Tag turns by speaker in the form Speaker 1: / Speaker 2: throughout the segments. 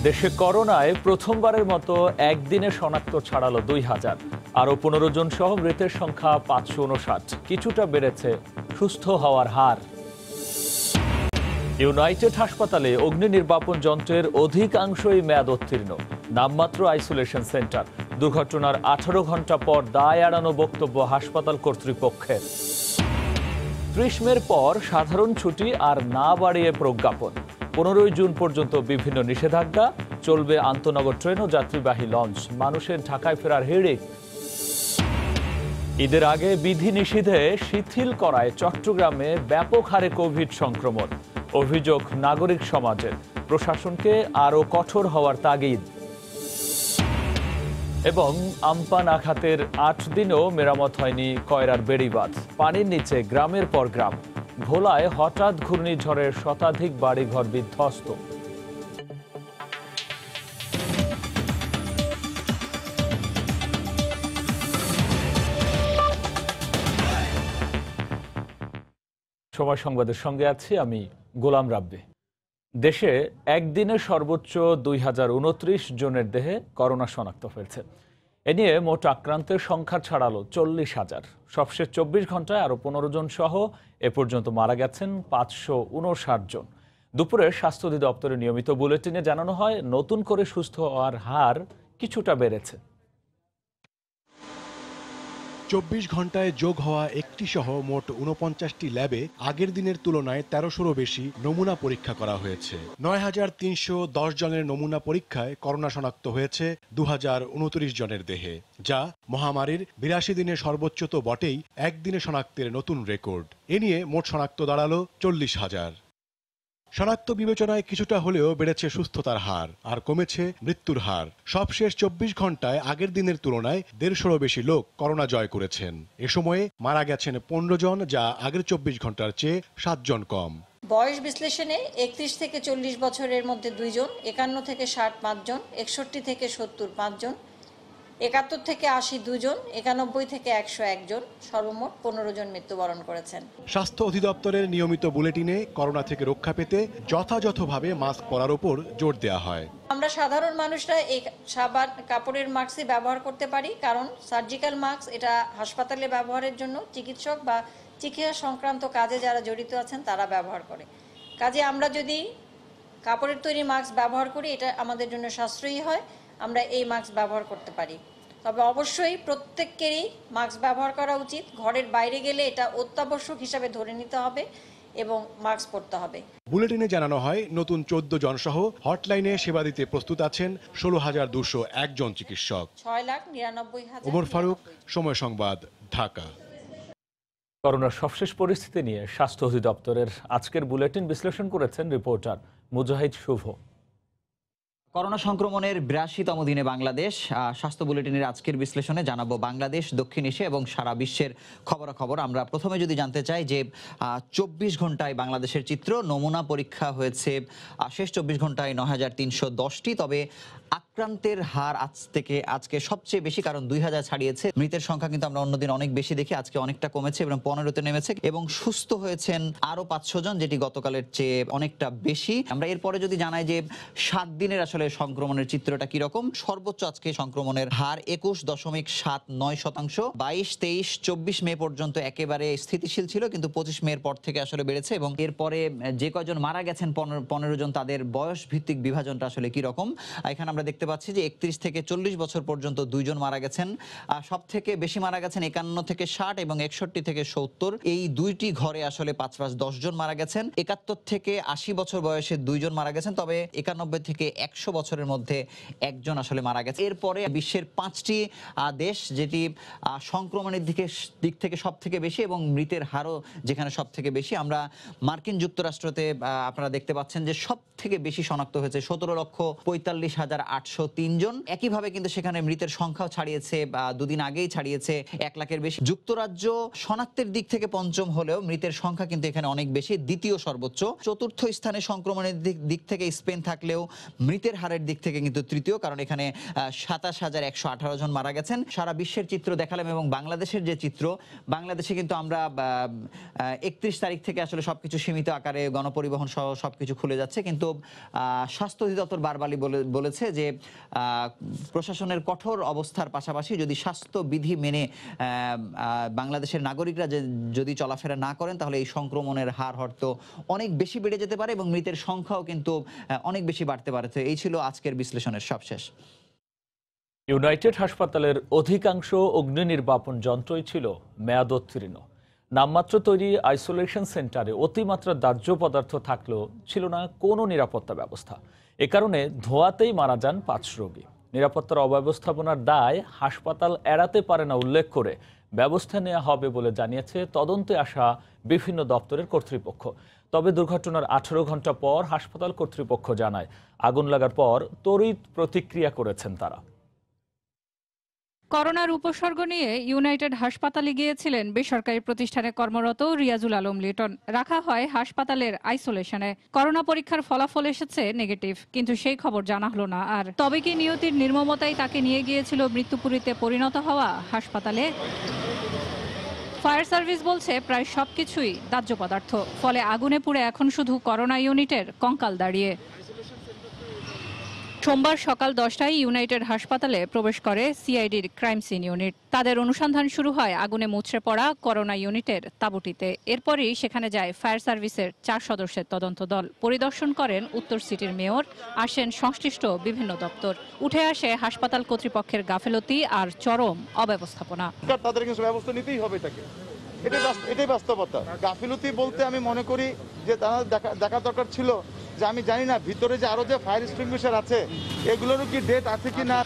Speaker 1: দেশে করোনায় প্রথমবারের মতো একদিনে শনাক্ত ছাড়ালো ২,০০০। আরও ১৫ জন সহ মৃতের সংখ্যা ৫৫৯। কিছুটা বেড়েছে সুস্থ হওয়ার হার। ইউনাইটেড হাসপাতালে অগ্নি নির্বাপন যন্ত্রের অধিকাংশই মেয়াদ উত্তীর্ণ, নামমাত্র আইসোলেশন সেন্টার। দুর্ঘটনার ১৮ ঘণ্টা পর দায় এড়ানো বক্তব্য হাসপাতাল কর্তৃপক্ষের। ৩০ মের পর সাধারণ ছুটি আর না বাড়িয়ে প্রজ্ঞাপন। ১৫ জুন পর্যন্ত বিভিন্ন নিষেধাজ্ঞা চলবে। আন্তনগর ট্রেন ও যাত্রীবাহী লঞ্চ। মানুষের ঢাকায় ফেরার হিড়িক। ঈদের আগে বিধিনিষেধে শিথিল করায় চট্টগ্রামে ব্যাপক হারে কোভিড সংক্রমণ। অভিযোগ নাগরিক সমাজের। প্রশাসনকে আরও কঠোর হওয়ার তাগিদ। এবং আমপান আঘাতের ৮ দিনেও মেরামত হয়নি কয়রার বেড়িবাঁধ। পানির নিচে গ্রামের পর গ্রাম। ভোলায় হঠাৎ ঘূর্ণিঝড়ের শতাধিক বাড়িঘর বিধ্বস্ত। সময় সংবাদের সঙ্গে আছি আমি গোলাম রাব্বি। দেশে একদিনে সর্বোচ্চ ২,০২৯ জনের দেহে করোনা শনাক্ত হয়েছে। এ নিয়ে মোট আক্রান্তের সংখ্যা ছাড়ালো ৪০,০০০। সবশেষ ২৪ ঘন্টায় আরও ১৫ জন সহ এ পর্যন্ত মারা গেছেন ৫৫৯ জন। দুপুরে স্বাস্থ্য অধিদপ্তরের নিয়মিত বুলেটিনে জানানো হয়, নতুন করে সুস্থ হওয়ার হার কিছুটা বেড়েছে।
Speaker 2: ২৪ ঘন্টায় যোগ হওয়া একটি সহ মোট ৪৯টি ল্যাবে আগের দিনের তুলনায় ১৩০০রও বেশি নমুনা পরীক্ষা করা হয়েছে। ৯,৩১০ জনের নমুনা পরীক্ষায় করোনা শনাক্ত হয়েছে ২,০২৯ জনের দেহে, যা মহামারীর ৮২ দিনের সর্বোচ্চ তো বটেই, একদিনে শনাক্তের নতুন রেকর্ড। এ নিয়ে মোট শনাক্ত দাঁড়ালো ৪০,০০০। শনাক্ত বিবেচনায় কিছুটা হলেও বেড়েছে সুস্থতার হার আর কমেছে মৃত্যুর হার। সবশেষ ২৪ ঘন্টায় আগের দিনের তুলনায় ১৫০রও বেশি লোক করোনা জয় করেছেন। এ সময়ে মারা গেছেন ১৫ জন, যা আগের ২৪ ঘন্টার চেয়ে ৭ জন কম।
Speaker 3: বয়স বিশ্লেষণে ৩১ থেকে ৪০ বছরের মধ্যে ২ জন, ৫১ থেকে ৬০ ৫ জন, ৬১ থেকে ৭০ ৫ জন, ৭১ থেকে ৮০ ২ জন, ৯১ থেকে ১০১ জন, সর্বমোট ১৫ জন মৃত্যুবরণ করেছেন।
Speaker 2: স্বাস্থ্য অধিদপ্তরের নিয়মিত বুলেটিনে করোনা থেকে রক্ষা পেতে যথাযথভাবে মাস্ক পরার উপর জোর দেওয়া হয়।
Speaker 3: আমরা সাধারণ মানুষরা এই সাবান কাপড়ের মাস্কই ব্যবহার করতে পারি, কারণ সার্জিক্যাল মাস্ক এটা হাসপাতালে ব্যবহারের জন্য চিকিৎসক বা চিকিৎসা সংক্রান্ত কাজে যারা জড়িত আছেন তারা ব্যবহার করে। কাজে আমরা যদি কাপড়ের তৈরি মাস্ক ব্যবহার করি, এটা আমাদের জন্য সাশ্রয়ী হয়, আমরা এই মাস্ক ব্যবহার করতে পারি। তবে অবশ্যই প্রত্যেককেরই মাস্ক ব্যবহার করা উচিত। ঘরের বাইরে গেলে এটা অত্যাবশ্যক হিসাবে ধরে নিতে হবে এবং মাস্ক পরতে হবে।
Speaker 2: বুলেটিনে জানানো হয়, নতুন ১৪ জন সহ হটলাইনে সেবা দিতে প্রস্তুত আছেন ১৬,২০১ জন চিকিৎসক।
Speaker 3: ৬,৯৯,০০০।
Speaker 2: ওমর ফারুক, সময় সংবাদ, ঢাকা।
Speaker 1: করোনার সবশেষ পরিস্থিতি নিয়ে স্বাস্থ্য অধিদপ্তরের আজকের বুলেটিন বিশ্লেষণ করেছেন রিপোর্টার মুজাহিদ শুভ।
Speaker 4: করোনা সংক্রমণের ৮২তম দিনে বাংলাদেশ। স্বাস্থ্য বুলেটিনের আজকের বিশ্লেষণে জানাবো বাংলাদেশ, দক্ষিণ এশিয়া এবং সারা বিশ্বের খবরাখবর। আমরা প্রথমে যদি জানতে চাই যে ২৪ ঘন্টায় বাংলাদেশের চিত্র। নমুনা পরীক্ষা হয়েছে শেষ ২৪ ঘন্টায় ৯,৩১০টি। তবে আক্রান্তের হার আজকে সবচেয়ে বেশি, কারণ ২,০০০ ছাড়িয়েছে। মৃতের সংখ্যা কিন্তু আমরা অন্যদিন অনেক বেশি দেখি, আজকে অনেকটা কমেছে এবং ১৫তে নেমেছে। এবং সুস্থ হয়েছেন আরও ৫০০ জন, যেটি গতকালের চেয়ে অনেকটা বেশি। আমরা এরপরে যদি জানাই যে ৭ দিনের আসলে সংক্রমণের চিত্রটা কিরকম। সর্বোচ্চ আজকে সংক্রমণের হার ২১.৭৯%। ২২, ২৩, ২৪ মে পর্যন্ত একেবারে স্থিতিশীল ছিল, কিন্তু ২৫ মের পর থেকে আসলে বেড়েছে। এবং এরপরে যে কয়জন মারা গেছেন ১৫ জন, তাদের বয়স ভিত্তিক বিভাজনটা আসলে কিরকম। এখানে আমরা দেখতে পাচ্ছি যে ৩১ থেকে ৪০ বছর পর্যন্ত ২ জন মারা গেছেন। সব থেকে বেশি মারা গেছেন ৫১ থেকে ৬০ এবং ৬১ থেকে ৭০। এই দুইটি ঘরে আসলে ৫-৫-১০ জন মারা গেছেন। ৭১ থেকে ৮০ বছর বয়সে ২ জন মারা গেছেন। তবে ৯১ থেকে ১০০ বছরের মধ্যে একজন আসলে মারা গেছে। এরপরে বিশ্বের ৫টি দেশ যেটি সংক্রমণের দিক থেকে সব থেকে বেশি এবং মৃতের হারও যেখানে সব থেকে বেশি। আমরা মার্কিন যুক্তরাষ্ট্রতে আপনারা দেখতে পাচ্ছেন যে সব থেকে বেশি শনাক্ত হয়েছে ১৭,৪৫,৮০০ 503 জন। একইভাবে কিন্তু সেখানে মৃতের সংখ্যাও ছাড়িয়েছে, দুদিন আগেই ছাড়িয়েছে 1 লাখের বেশি। যুক্তরাজ্য শনাক্তের দিক থেকে পঞ্চম হলেও মৃতের সংখ্যা কিন্তু এখানে অনেক বেশি, দ্বিতীয় সর্বোচ্চ। চতুর্থ স্থানে সংক্রমণের দিক থেকে স্পেন থাকলেও মৃতের হারের দিক থেকে কিন্তু তৃতীয়, কারণ এখানে 27,118 জন মারা গেছেন। সারা বিশ্বের চিত্র দেখালাম এবং বাংলাদেশের যে চিত্র, বাংলাদেশে কিন্তু আমরা 31 তারিখ থেকে আসলে সবকিছু সীমিত আকারে গণপরিবহন সহ সবকিছু খুলে যাচ্ছে, কিন্তু স্বাস্থ্য অধিদপ্তর বারবারই বলেছে যে প্রশাসনের কঠোর অবস্থার পাশাপাশি যদি স্বাস্থ্যবিধি মেনে বাংলাদেশের নাগরিকরা যদি চলাফেরা না করেন তাহলে এই সংক্রমণের হার হয়তো অনেক বেশি বেড়ে যেতে পারে এবং মৃতের সংখ্যাও কিন্তু অনেক বেশি বাড়তে পারে। তো এই ছিল আজকের বিশ্লেষণের সবশেষ।
Speaker 1: ইউনাইটেড হাসপাতালের অধিকাংশ অগ্নি নির্বাপন যন্ত্রই ছিল মেয়াদোত্তীর্ণ। নামমাত্র তৈরি আইসোলেশন সেন্টারে অতিমাত্রা দাহ্য পদার্থ থাকলেও ছিল না কোনো নিরাপত্তা ব্যবস্থা। এ কারণে ধোঁয়াতেই মারা যান 5 রোগী। নিরাপত্তার অব্যবস্থাপনার দায় হাসপাতাল এড়াতে পারে না উল্লেখ করে ব্যবস্থা নেওয়া হবে বলে জানিয়েছে তদন্তে আসা বিভিন্ন দপ্তরের কর্তৃপক্ষ। তবে দুর্ঘটনার 18 ঘন্টা পর হাসপাতাল কর্তৃপক্ষ জানায় আগুন লাগার পর তড়িৎ প্রতিক্রিয়া করেছেন তারা।
Speaker 5: করোনার উপসর্গ নিয়ে ইউনাইটেড হাসপাতালে গিয়েছিলেন বেসরকারি প্রতিষ্ঠানে কর্মরত রিয়াজুল আলম লিটন। রাখা হয় হাসপাতালের আইসোলেশনে। করোনা পরীক্ষার ফলাফল এসেছে নেগেটিভ, কিন্তু সেই খবর জানা হলো না আর। তবে কি নিয়তির নির্মমতাই তাকে নিয়ে গিয়েছিল মৃত্যুপুরীতে পরিণত হওয়া হাসপাতালে? ফায়ার সার্ভিস বলছে প্রায় সবকিছুই দাহ্য পদার্থ, ফলে আগুনে পুড়ে এখন শুধু করোনা ইউনিটের কঙ্কাল দাঁড়িয়ে। সোমবার সকাল 10টায় ইউনাইটেড হাসপাতালে প্রবেশ করে সিআইডির ক্রাইম সিন ইউনিট। তাদের অনুসন্ধান শুরু হয় আগুনে মুচড়ে পড়া করোনা ইউনিটের তাঁবুটিতে। এরপরই সেখানে যায় ফায়ার সার্ভিসের 4 সদস্যের তদন্ত দল। পরিদর্শন করেন উত্তর সিটির মেয়র, আসেন সংশ্লিষ্ট বিভিন্ন দপ্তর। উঠে আসে হাসপাতাল কর্তৃপক্ষের গাফেলতি আর চরম অব্যবস্থাপনা।
Speaker 6: তাদের কিছু ব্যবস্থা নিতেই হবে, এটাই বাস্তবতা। গাফিলতি বলতে আমি মনে করি যে তারা দেখা দরকার ছিল যে আমি জানি না ভিতরে যে আরো যে ফায়ার এক্সটিংগুইশার আছে এগুলোরও কি ডেট আছে কি না।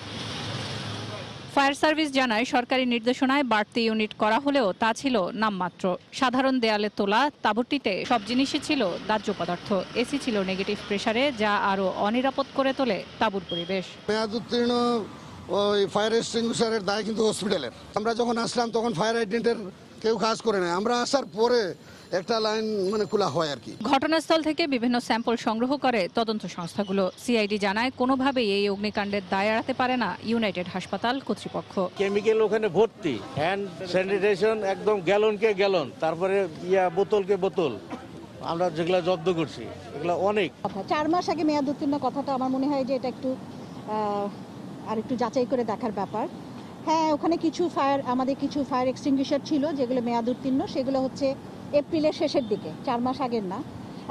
Speaker 5: ফায়ার সার্ভিস জানায় সরকারি নির্দেশনায় বাড়তি ইউনিট করা হলেও তা ছিল নামমাত্র। সাধারণ দেয়ালে তোলা তাঁবুটিতে সব জিনিসই ছিল দাহ্য পদার্থ। এসি ছিল নেগেটিভ প্রেসারে, যা আরো অনিরাপদ করে তোলে তাঁবুর পরিবেশ।
Speaker 7: মেয়াদ উত্তীর্ণ ওই ফায়ার এক্সটিংগুইশারের দায় কিন্তু হসপিটালের। আমরা যখন আসলাম তখন ফায়ার হাইড্রেন্টের কেউ কাজ করে না, আমরা আসার পরে একটা লাইন খোলা হয় আর কি।
Speaker 5: ঘটনাস্থল থেকে বিভিন্ন স্যাম্পল সংগ্রহ করে তদন্ত সংস্থাগুলো। সিআইডি জানায় কোনোভাবেই এই অগ্নিকাণ্ডের দায় এড়াতে পারে না ইউনাইটেড হাসপাতাল কর্তৃপক্ষ।
Speaker 8: কেমিক্যাল ওখানে ভর্তি, হ্যান্ড স্যানিটেশন একদম গ্যালনকে গ্যালন, তারপরে বোতলকে বোতল আমরা যেগুলা জব্দ করছি এগুলো অনেক।
Speaker 9: 4 মাস আগে মেয়াদ উত্তীর্ণ কথাটা আমার মনে হয় যে এটা একটু আর একটু যাচাই করে দেখার ব্যাপার। হ্যাঁ, ওখানে আমাদের কিছু ফায়ার এক্সটিংগুইশার ছিল যেগুলো মেয়াদ উত্তীর্ণ, সেগুলো হচ্ছে এপ্রিলের শেষের দিকে, 4 মাস আগের না।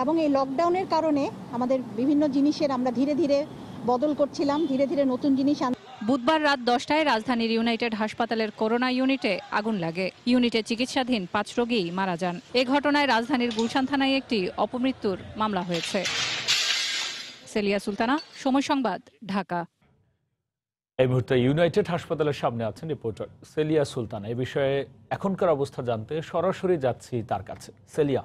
Speaker 9: এবং এই লকডাউনের কারণে আমাদের বিভিন্ন জিনিসের আমরা ধীরে ধীরে বদল করছিলাম, ধীরে ধীরে নতুন জিনিস।
Speaker 5: বুধবার রাত 10টায় রাজধানীর ইউনাইটেড হাসপাতালের করোনা ইউনিটে আগুন লাগে। ইউনিটে চিকিৎসাধীন 5 রোগী মারা যান। এ ঘটনায় রাজধানীর গুলশান থানায় একটি অপমৃত্যুর মামলা হয়েছে। সেলিয়া সুলতানা, সময় সংবাদ, ঢাকা।
Speaker 1: এই মুহূর্তে ইউনাইটেড হাসপাতালের সামনে আছেন রিপোর্টার সেলিয়া সুলতানা। এই বিষয়ে এখনকার অবস্থা জানতে সরাসরি যাচ্ছি তার কাছে। সেলিয়া।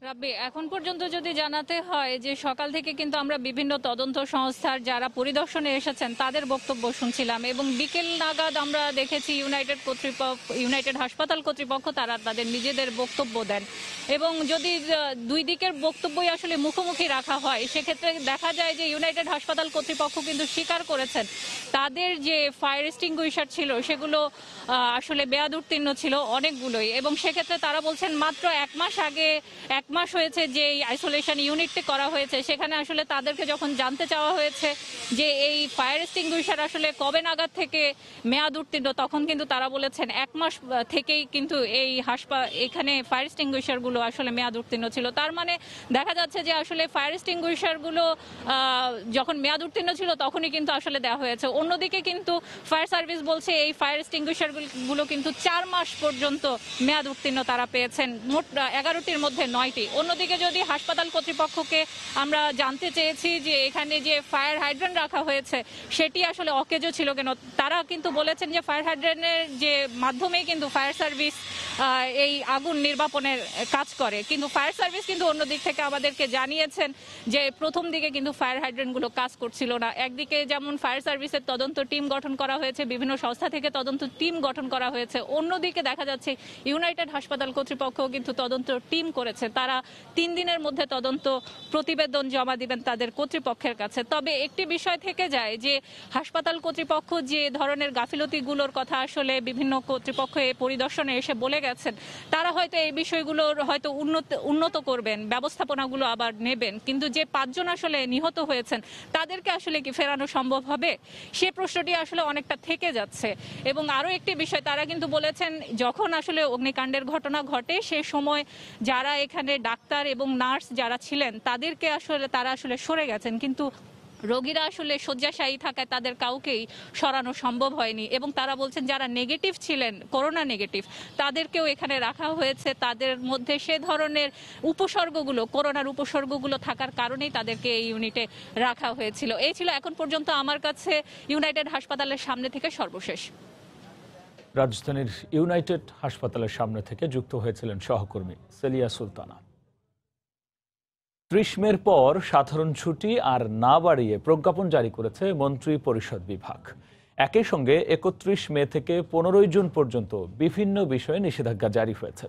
Speaker 5: রাব্বি, এখন পর্যন্ত যদি জানাতে হয় যে সকাল থেকে কিন্তু আমরা বিভিন্ন তদন্ত সংস্থার যারা পরিদর্শনে এসেছেন তাদের বক্তব্য শুনছিলাম এবং বিকেল নাগাদ আমরা দেখেছি ইউনাইটেড হাসপাতাল কর্তৃপক্ষ তারা তাদের নিজেদের বক্তব্য দেন এবং যদি দুই দিকের বক্তব্যই আসলে মুখোমুখি রাখা হয় সেক্ষেত্রে দেখা যায় যে ইউনাইটেড হাসপাতাল কর্তৃপক্ষ কিন্তু স্বীকার করেছেন তাদের যে ফায়ার এক্সটিংগুইশার ছিল সেগুলো আসলে মেয়াদ উত্তীর্ণ ছিল অনেকগুলোই এবং সেক্ষেত্রে তারা বলছেন মাত্র 1 মাস আগে 1 মাস হয়েছে যে আইসোলেশন ইউনিটটি করা হয়েছে সেখানে আসলে তাদেরকে যখন জানতে চাওয়া হয়েছে যে এই ফায়ার এক্সটিংগুইশার আসলে কবে নাগাদ থেকে মেয়াদ উত্তীর্ণ তখন কিন্তু তারা বলেছেন 1 মাস থেকেই কিন্তু এই এখানে ফায়ার এক্সটিংগুইশারগুলো আসলে মেয়াদ উত্তীর্ণ ছিল। তার মানে দেখা যাচ্ছে যে আসলে ফায়ার এক্সটিংগুইশারগুলো যখন মেয়াদ উত্তীর্ণ ছিল তখনই কিন্তু আসলে দেওয়া হয়েছে। অন্যদিকে কিন্তু ফায়ার সার্ভিস বলছে এই ফায়ার এক্সটিংগুইশারগুলো কিন্তু 4 মাস পর্যন্ত মেয়াদ উত্তীর্ণ তারা পেয়েছেন। মোট 11টির মধ্যে 9টি। অন্যদিকে যদি হাসপাতাল কর্তৃপক্ষকে আমরা জানতে চেয়েছি যে এখানে যে ফায়ার হাইড্রেন্ট রাখা হয়েছে সেটি আসলে অকেজো ছিল কেন, তারা কিন্তু বলেছেন যে ফায়ার হাইড্রেন্টের যে মাধ্যমেই কিন্তু ফায়ার সার্ভিস এই আগুন নির্বাপনের কাজ করে। কিন্তু ফায়ার সার্ভিস কিন্তু অন্য দিক থেকে আমাদেরকে জানিয়েছেন যে প্রথম দিকে কিন্তু ফায়ার হাইড্রেন্টগুলো কাজ করছিল না। একদিকে যেমন ফায়ার সার্ভিসের তদন্ত টিম গঠন করা হয়েছে, বিভিন্ন সংস্থা থেকে তদন্ত টিম গঠন করা হয়েছে, অন্যদিকে দেখা যাচ্ছে ইউনাইটেড হাসপাতাল কর্তৃপক্ষ কিন্তু তদন্ত টিম করেছে। তারা 3 দিনের মধ্যে তদন্ত প্রতিবেদন জমা দিবেন তাদের কর্তৃপক্ষের কাছে। তবে একটি বিষয় থেকে যায় যে হাসপাতাল কর্তৃপক্ষ যে ধরনের গাফিলতিগুলোর কথা আসলে বিভিন্ন কর্তৃপক্ষ পরিদর্শনে এসে বলে গেছেন, তারা হয়তো এই বিষয়গুলোর হয়তো উন্নত করবেন, ব্যবস্থাপনাগুলো আবার নেবেন। কিন্তু যে 5 জন আসলে নিহত হয়েছেন তাদেরকে আসলে কি ফেরানো সম্ভব হবে, সে প্রশ্নটি আসলে অনেকটা থেকে যাচ্ছে। এবং আরো একটি বিষয়, তারা কিন্তু বলেছেন যখন আসলে অগ্নিকাণ্ডের ঘটনা ঘটে সে সময় যারা এখানে ডাক্তার এবং নার্স যারা ছিলেন তারা আসলে সরে গেছেন, কিন্তু রোগীরা আসলে শয্যাশায়ী থাকায় তাদের কাউকেই সরানো সম্ভব হয়নি। এবং তারা বলছেন যারা নেগেটিভ ছিলেন, করোনা নেগেটিভ, তাদেরকেও এখানে রাখা হয়েছে। তাদের মধ্যে সে ধরনের করোনার উপসর্গগুলো থাকার কারণেই তাদেরকে এই ইউনিটে রাখা হয়েছিল। এই ছিল এখন পর্যন্ত আমার কাছে ইউনাইটেড হাসপাতালের সামনে থেকে সর্বশেষ।
Speaker 1: রাজধানীর ইউনাইটেড হাসপাতালের সামনে থেকে যুক্ত হয়েছিলেন সহকর্মী সেলিয়া সুলতানা। 30 মের পর সাধারণ ছুটি আর না বাড়িয়ে প্রজ্ঞাপন জারি করেছে মন্ত্রী পরিষদ বিভাগ। একই সঙ্গে 31 মে থেকে 15 জুন পর্যন্ত বিভিন্ন বিষয়ে নিষেধাজ্ঞা জারি হয়েছে।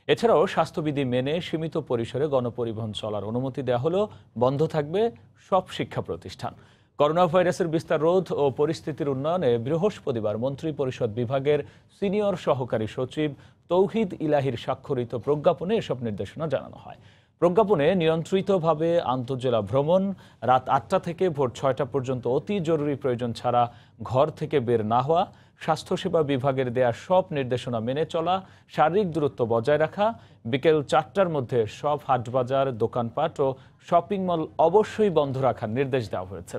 Speaker 1: এছাড়াও স্বাস্থ্যবিধি মেনে সীমিত পরিসরে গণপরিবহন চলার অনুমতি দেওয়া হলেও বন্ধ থাকবে সব শিক্ষা প্রতিষ্ঠান। করোনা ভাইরাসের বিস্তার রোধ ও পরিস্থিতির উন্নয়নে বৃহস্পতিবার মন্ত্রী পরিষদ বিভাগের সিনিয়র সহকারী সচিব তৌহিদ ইলাহির স্বাক্ষরিত প্রজ্ঞাপনে এসব নির্দেশনা জানানো হয়। প্রজ্ঞাপনে নিয়ন্ত্রিতভাবে আন্তঃজেলা ভ্রমণ, রাত 8টা থেকে ভোর 6টা পর্যন্ত অতি জরুরি প্রয়োজন ছাড়া ঘর থেকে বের না হওয়া, স্বাস্থ্যসেবা বিভাগের দেয়া সব নির্দেশনা মেনে চলা, শারীরিক দূরত্ব বজায় রাখা, বিকেল 4টার মধ্যে সব হাটবাজার, দোকানপাট ও শপিং মল অবশ্যই বন্ধ রাখার নির্দেশ দেওয়া হয়েছে।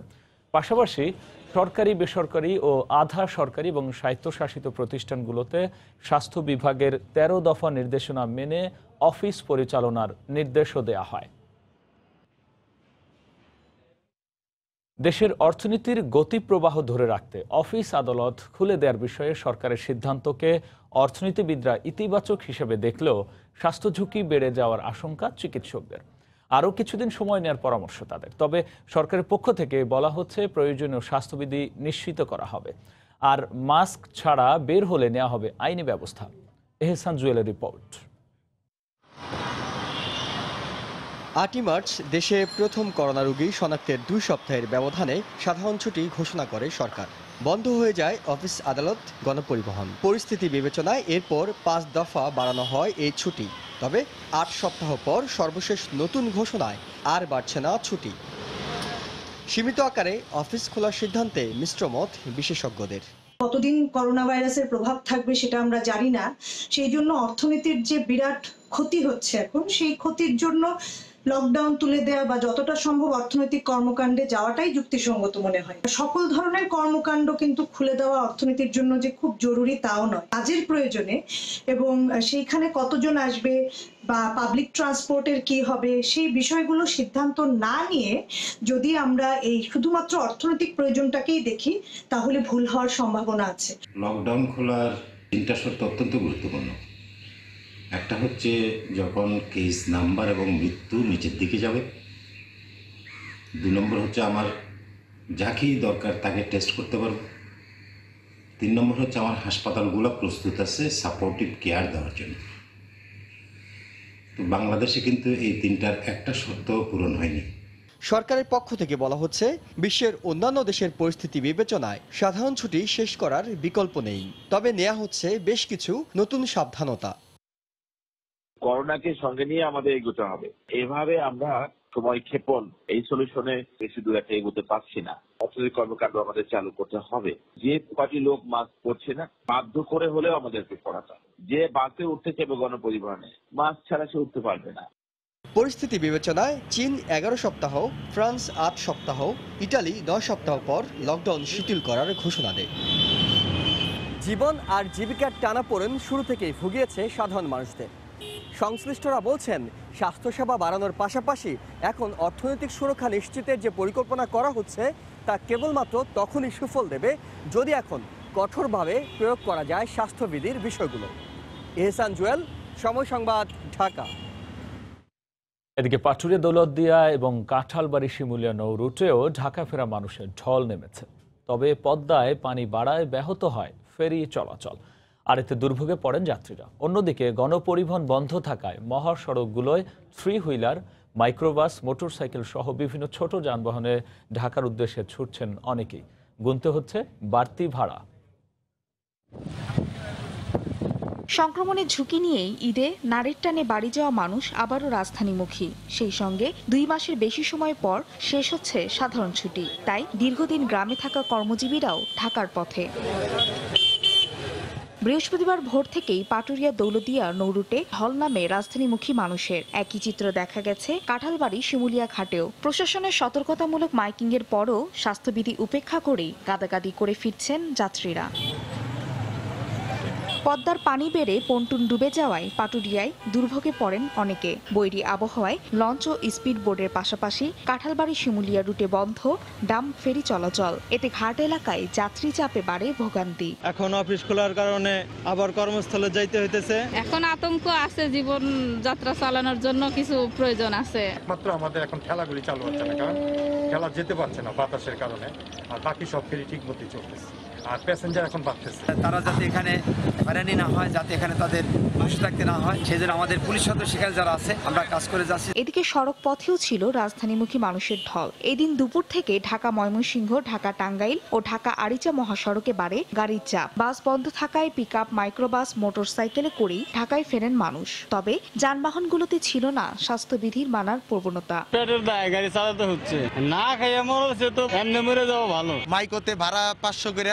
Speaker 1: পাশাপাশি সরকারি, বেসরকারি ও আধা সরকারি এবং স্বায়ত্তশাসিত প্রতিষ্ঠানগুলোতে স্বাস্থ্য বিভাগের 13 দফা নির্দেশনা মেনে অফিস পরিচালনার নির্দেশও দেওয়া হয়। দেশের অর্থনীতির গতিপ্রবাহ ধরে রাখতে অফিস আদালত খুলে দেওয়ার বিষয়ে সরকারের সিদ্ধান্তকে অর্থনীতিবিদরা ইতিবাচক হিসেবে দেখলেও স্বাস্থ্য ঝুঁকি বেড়ে যাওয়ার আশঙ্কা চিকিৎসকদের। আরও কিছুদিন সময় নেওয়ার পরামর্শ তাদের। তবে সরকারের পক্ষ থেকে বলা হচ্ছে প্রয়োজনীয় স্বাস্থ্যবিধি নিশ্চিত করা হবে, আর মাস্ক ছাড়া বের হলে নেওয়া হবে আইনি ব্যবস্থা। এহসান জুয়েলের রিপোর্ট।
Speaker 10: 8 মার্চ দেশে প্রথম করোনা রোগী শনাক্তের 2 সপ্তাহের ব্যবধানে সাধারণ ছুটি ঘোষণা করে সরকার। বন্ধ হয়ে যায় অফিস আদালত, গণপরিবহন। পরিস্থিতি বিবেচনায় এরপর 5 দফা বাড়ানো হয় এই ছুটি। তবে 8 সপ্তাহ পর সর্বশেষ নতুন ঘোষণায় আর বাড়ছে না ছুটি। সীমিত আকারে অফিস খোলার সিদ্ধান্তে মিশ্র মত বিশেষজ্ঞদের।
Speaker 11: কতদিন করোনা ভাইরাসের প্রভাব থাকবে সেটা আমরা জানি না, সেই জন্য অর্থনীতির যে বিরাট ক্ষতি হচ্ছে এখন, সেই ক্ষতির জন্য লকডাউন তুলে দেওয়া বা যতটা সম্ভব অর্থনৈতিক কর্মকাণ্ডে যাওয়াটাই যুক্তিসঙ্গত মনে হয়। সকল ধরনের কর্মকাণ্ড কিন্তু খুলে দেওয়া অর্থনীতির জন্য যে খুব জরুরি তাও নয়, কাজের প্রয়োজনে। এবং সেইখানে কতজন আসবে বা পাবলিক ট্রান্সপোর্টের কি হবে সেই বিষয়গুলো সিদ্ধান্ত না নিয়ে যদি আমরা এই শুধুমাত্র অর্থনৈতিক প্রয়োজনটাকেই দেখি তাহলে ভুল হওয়ার সম্ভাবনা আছে।
Speaker 12: লকডাউন খোলার 3টা শর্ত অত্যন্ত গুরুত্বপূর্ণ। একটা হচ্ছে যখন কেস নাম্বার এবং মৃত্যু নিচের দিকে যাবে। 2 নম্বর হচ্ছে আমার যাকেই দরকার তাকে টেস্ট করতে পারবো। 3 নম্বর হচ্ছে আমার হাসপাতালগুলো প্রস্তুত আছে সাপোর্টিভ কেয়ার দেওয়ার জন্য। তো বাংলাদেশে কিন্তু এই 3টার একটা শর্ত পূরণ হয়নি।
Speaker 10: সরকারের পক্ষ থেকে বলা হচ্ছে বিশ্বের অন্যান্য দেশের পরিস্থিতি বিবেচনায় সাধারণ ছুটি শেষ করার বিকল্প নেই। তবে নেওয়া হচ্ছে বেশ কিছু নতুন সাবধানতা।
Speaker 13: করোনাকে সঙ্গে নিয়ে আমাদের এগোতে হবে। এভাবে আমরা সময় ক্ষেপণ এই সলিউশনে বেশি দূর একটা এগোতে পারছি না। অর্থনৈতিক কর্মকাণ্ড আমাদের চালু করতে হবে। যে কটি লোক মাস্ক পরছে না, বাধ্য করে হলেও আমাদেরকে পড়াতে হবে। যে বাসে উঠতে চাইবে গণপরিবহনে, মাস্ক ছাড়া সে উঠতে পারবে না।
Speaker 10: পরিস্থিতি বিবেচনায় চীন 11 সপ্তাহ, ফ্রান্স 8 সপ্তাহ, ইটালি 9 সপ্তাহ পর লকডাউন শিথিল করার ঘোষণা দেয়। জীবন আর জীবিকার টানাপোড়েন শুরু থেকেই ভুগিয়েছে সাধারণ মানুষদের। সংশ্লিষ্টরা বলছেন স্বাস্থ্যসেবা বাড়ানোর পাশাপাশি এখন অর্থনৈতিক সুরক্ষা নিশ্চিতের যে পরিকল্পনা করা হচ্ছে তা কেবলমাত্র তখনই সুফল দেবে যদি এখন কঠোরভাবে প্রয়োগ করা যায় স্বাস্থ্যবিধির বিষয়গুলো। এহসান জুয়েল, সময় সংবাদ, ঢাকা।
Speaker 1: এদিকে পাটুরিয়া দৌলতদিয়া এবং কাঁঠালবাড়ি শিমুলিয়া নৌ রুটেও ঢাকা ফেরা মানুষের ঢল নেমেছে। তবে পদ্মায় পানি বাড়ায় ব্যাহত হয় ফেরি চলাচল, আর এতে দুর্ভোগে পড়েন যাত্রীরা। অন্যদিকে গণপরিবহন বন্ধ থাকায় মহাসড়কগুলোয় 3 হুইলার, মাইক্রোবাস, মোটরসাইকেল সহ বিভিন্ন ছোট যানবাহনে ঢাকার উদ্দেশ্যে ছুটছেন অনেকেই। গুনতে হচ্ছে বাড়তি ভাড়া।
Speaker 14: সংক্রমণের ঝুঁকি নিয়েই ঈদে নারীর টানে বাড়ি যাওয়া মানুষ আবারও রাজধানীমুখী। সেই সঙ্গে 2 মাসের বেশি সময় পর শেষ হচ্ছে সাধারণ ছুটি, তাই দীর্ঘদিন গ্রামে থাকা কর্মজীবীরাও ঢাকার পথে। বৃহস্পতিবার ভোর থেকেই পাটুরিয়া দৌলতদিয়া নৌরুটে ঢল নামে রাজধানীমুখী মানুষের। একই চিত্র দেখা গেছে কাঁঠালবাড়ি শিমুলিয়া ঘাটেও। প্রশাসনের সতর্কতামূলক মাইকিংয়ের পরও স্বাস্থ্যবিধি উপেক্ষা করেই গাদাগাদি করে ফিরছেন যাত্রীরা। পদ্মার পানি বেড়ে পন্টুন ডুবে যাওয়ায় পাটুরিয়ায় দুর্ভোগে পড়েন অনেকে। বৈরী আবহাওয়ায় লঞ্চ ও স্পিড বোর্ডের পাশাপাশি কাঁঠালবাড়ি শিমুলিয়া রুটে বন্ধ ডাম ফেরি চলাচল। এতে ঘাট এলাকায় যাত্রী চাপে বাড়ে ভোগান্তি।
Speaker 15: এখন অফিস খোলার কারণে আবার কর্মস্থলে যাইতে হইতেছে।
Speaker 5: এখন আতঙ্ক আছে, জীবন যাত্রা চালানোর জন্য কিছু প্রয়োজন আছে।
Speaker 16: মাত্র আমাদের এখন খেলাগুলি চালু হচ্ছে না, কারণ খেলা যেতে পারছে না বাতাসের কারণে, আর বাকি সব ফেরি ঠিক মতো চলতেছে, আর প্যাসেঞ্জার এখন বাড়তেছে।
Speaker 17: তারা যাতে এখানে হয়রানি না হয়, যাতে এখানে তাদের বসে থাকতে না হয়, সেজন্য আমাদের পুলিশ সদস্য সেখানে যারা আছে আমরা কাজ করে যাচ্ছি।
Speaker 14: এদিকে সড়ক পথেও ছিল রাজধানীমুখী মানুষের ঢল। এদিন দুপুর থেকে ঢাকা ময়মনসিংহ, ঢাকা টাঙ্গাইল ও ঢাকা আরিচা মহাসড়কে বাড়ে গাড়ির চাপ। বাস বন্ধ থাকায় পিকআপ, মাইক্রোবাস, মোটরসাইকেলে করেই ঢাকায় ফেরেন মানুষ। তবে যানবাহনগুলোতে ছিল না স্বাস্থ্যবিধির মানার প্রবণতা।
Speaker 15: পেটের দায় গাড়ি চালাতে হচ্ছে, না খাইয়ে মরছে তো এমনি মরে যাওয়া ভালো।
Speaker 18: মাইকোতে ভাড়া 500 করে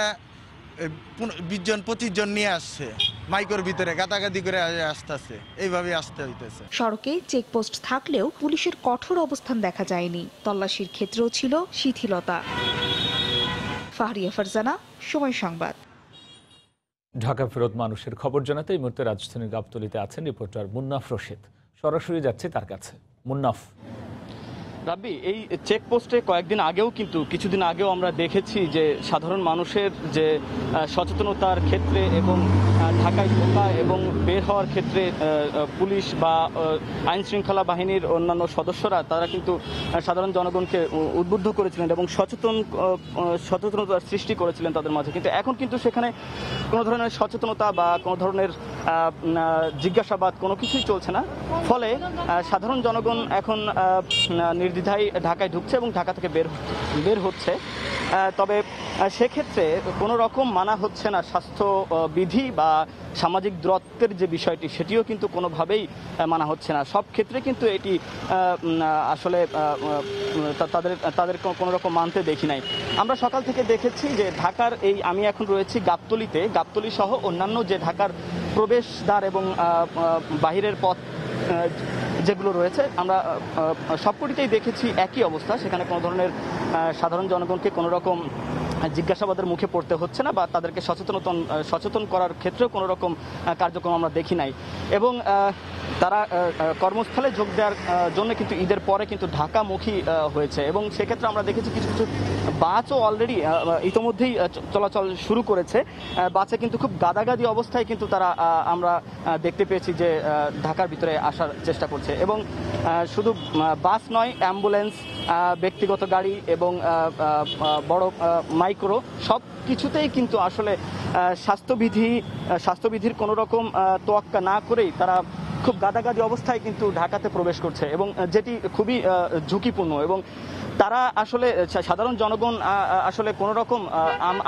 Speaker 18: 20 জন 25 জন নিয়ে আসছে, মাইকোর ভিতরে গাদাগাদি করে আসতেছে, এইভাবে আসতে হইতেছে।
Speaker 14: সড়কে চেকপোস্ট থাকলেও পুলিশের কঠোর অবস্থান দেখা যায়নি। তল্লাশির ক্ষেত্রেও ছিল শিথিলতা। ফাহরিয়া ফারজানা, সময় সংবাদ।
Speaker 1: ঢাকা ফেরত মানুষের খবর জানাতে এই মুহূর্তে রাজধানীর গাবতলীতে আছেন রিপোর্টার মুন্নাফ রশিদ। সরাসরি যাচ্ছে তার কাছে। মুন্নাফ।
Speaker 19: রাব্বি, এই চেকপোস্টে কয়েকদিন আগেও কিন্তু কিছুদিন আগেও আমরা দেখেছি যে সাধারণ মানুষের যে সচেতনতার ক্ষেত্রে এবং ঢাকায় ঢোকা এবং বের হওয়ার ক্ষেত্রে পুলিশ বা আইন শৃঙ্খলা বাহিনীর অন্যান্য সদস্যরা তারা কিন্তু সাধারণ জনগণকে উদ্বুদ্ধ করেছিলেন এবং সচেতনতার সৃষ্টি করেছিলেন তাদের মাঝে। কিন্তু এখন কিন্তু সেখানে কোনো ধরনের সচেতনতা বা কোনো ধরনের জিজ্ঞাসাবাদ কোনো কিছুই চলছে না। ফলে সাধারণ জনগণ এখন নির্দ্বিধায় ঢাকায় ঢুকছে এবং ঢাকা থেকে বের হচ্ছে। তবে সেক্ষেত্রে কোনো রকম মানা হচ্ছে না স্বাস্থ্যবিধি বা সামাজিক দূরত্বের যে বিষয়টি, সেটিও কিন্তু কোনোভাবেই মানা হচ্ছে না। সব ক্ষেত্রে কিন্তু এটি আসলে তাদের কোনো রকম মানতে দেখি নাই। আমরা সকাল থেকে দেখেছি যে ঢাকার আমি এখন রয়েছি গাবতলীতে, গাবতলী সহ অন্যান্য যে ঢাকার প্রবেশদ্বার এবং বাহিরের পথ যেগুলো রয়েছে আমরা সবকটিতেই দেখেছি একই অবস্থা। সেখানে কোনো ধরনের সাধারণ জনগণকে কোনো রকম জিজ্ঞাসাবাদের মুখে পড়তে হচ্ছে না বা তাদেরকে সচেতন করার ক্ষেত্রেও কোনো রকম কার্যক্রম আমরা দেখি নাই। এবং তারা কর্মস্থলে যোগ দেওয়ার জন্য কিন্তু ঈদের পরে কিন্তু ঢাকামুখী হয়েছে এবং সেক্ষেত্রে আমরা দেখেছি কিছু কিছু বাসও অলরেডি ইতোমধ্যেই চলাচল শুরু করেছে। বাসে কিন্তু খুব গাদাগাদি অবস্থায় কিন্তু তারা আমরা দেখতে পেয়েছি যে ঢাকার ভিতরে আসার চেষ্টা করছে। এবং শুধু বাস নয়, অ্যাম্বুলেন্স, ব্যক্তিগত গাড়ি এবং বড় মাইক্রো সব কিছুতেই কিন্তু আসলে স্বাস্থ্যবিধির কোনো রকম তোয়াক্কা না করেই তারা খুব গাদাগাদি অবস্থায় কিন্তু ঢাকাতে প্রবেশ করছে এবং যেটি খুবই ঝুঁকিপূর্ণ। এবং তারা আসলে সাধারণ জনগণ আসলে কোনো রকম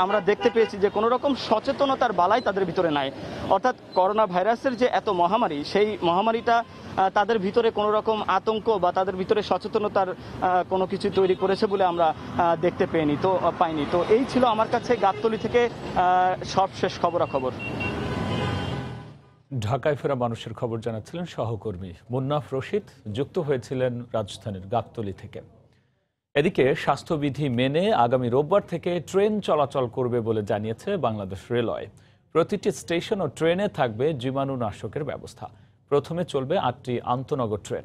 Speaker 19: আমরা দেখতে পেয়েছি যে কোনো রকম সচেতনতার বালাই তাদের ভিতরে নাই। অর্থাৎ করোনা ভাইরাসের যে এত মহামারী, সেই মহামারীটা তাদের ভিতরে কোনো রকম আতঙ্ক বা তাদের ভিতরে সচেতনতার কোনো কিছু তৈরি করেছে বলে আমরা দেখতে পাইনি। তো এই ছিল আমার কাছে গাবতলী থেকে সবশেষ খবরাখবর।
Speaker 1: ঢাকায় ফেরা মানুষের খবর জানাচ্ছিলেন সহকর্মী মুন্নাফ রশিদ, যুক্ত হয়েছিলেন রাজধানীর গাবতলী থেকে। এদিকে স্বাস্থ্যবিধি মেনে আগামী রোববার থেকে ট্রেন চলাচল করবে বলে জানিয়েছে বাংলাদেশ রেলওয়ে। প্রতিটি স্টেশন ও ট্রেনে থাকবে জীবাণুনাশকের ব্যবস্থা। প্রথমে চলবে 8টি আন্তনগর ট্রেন।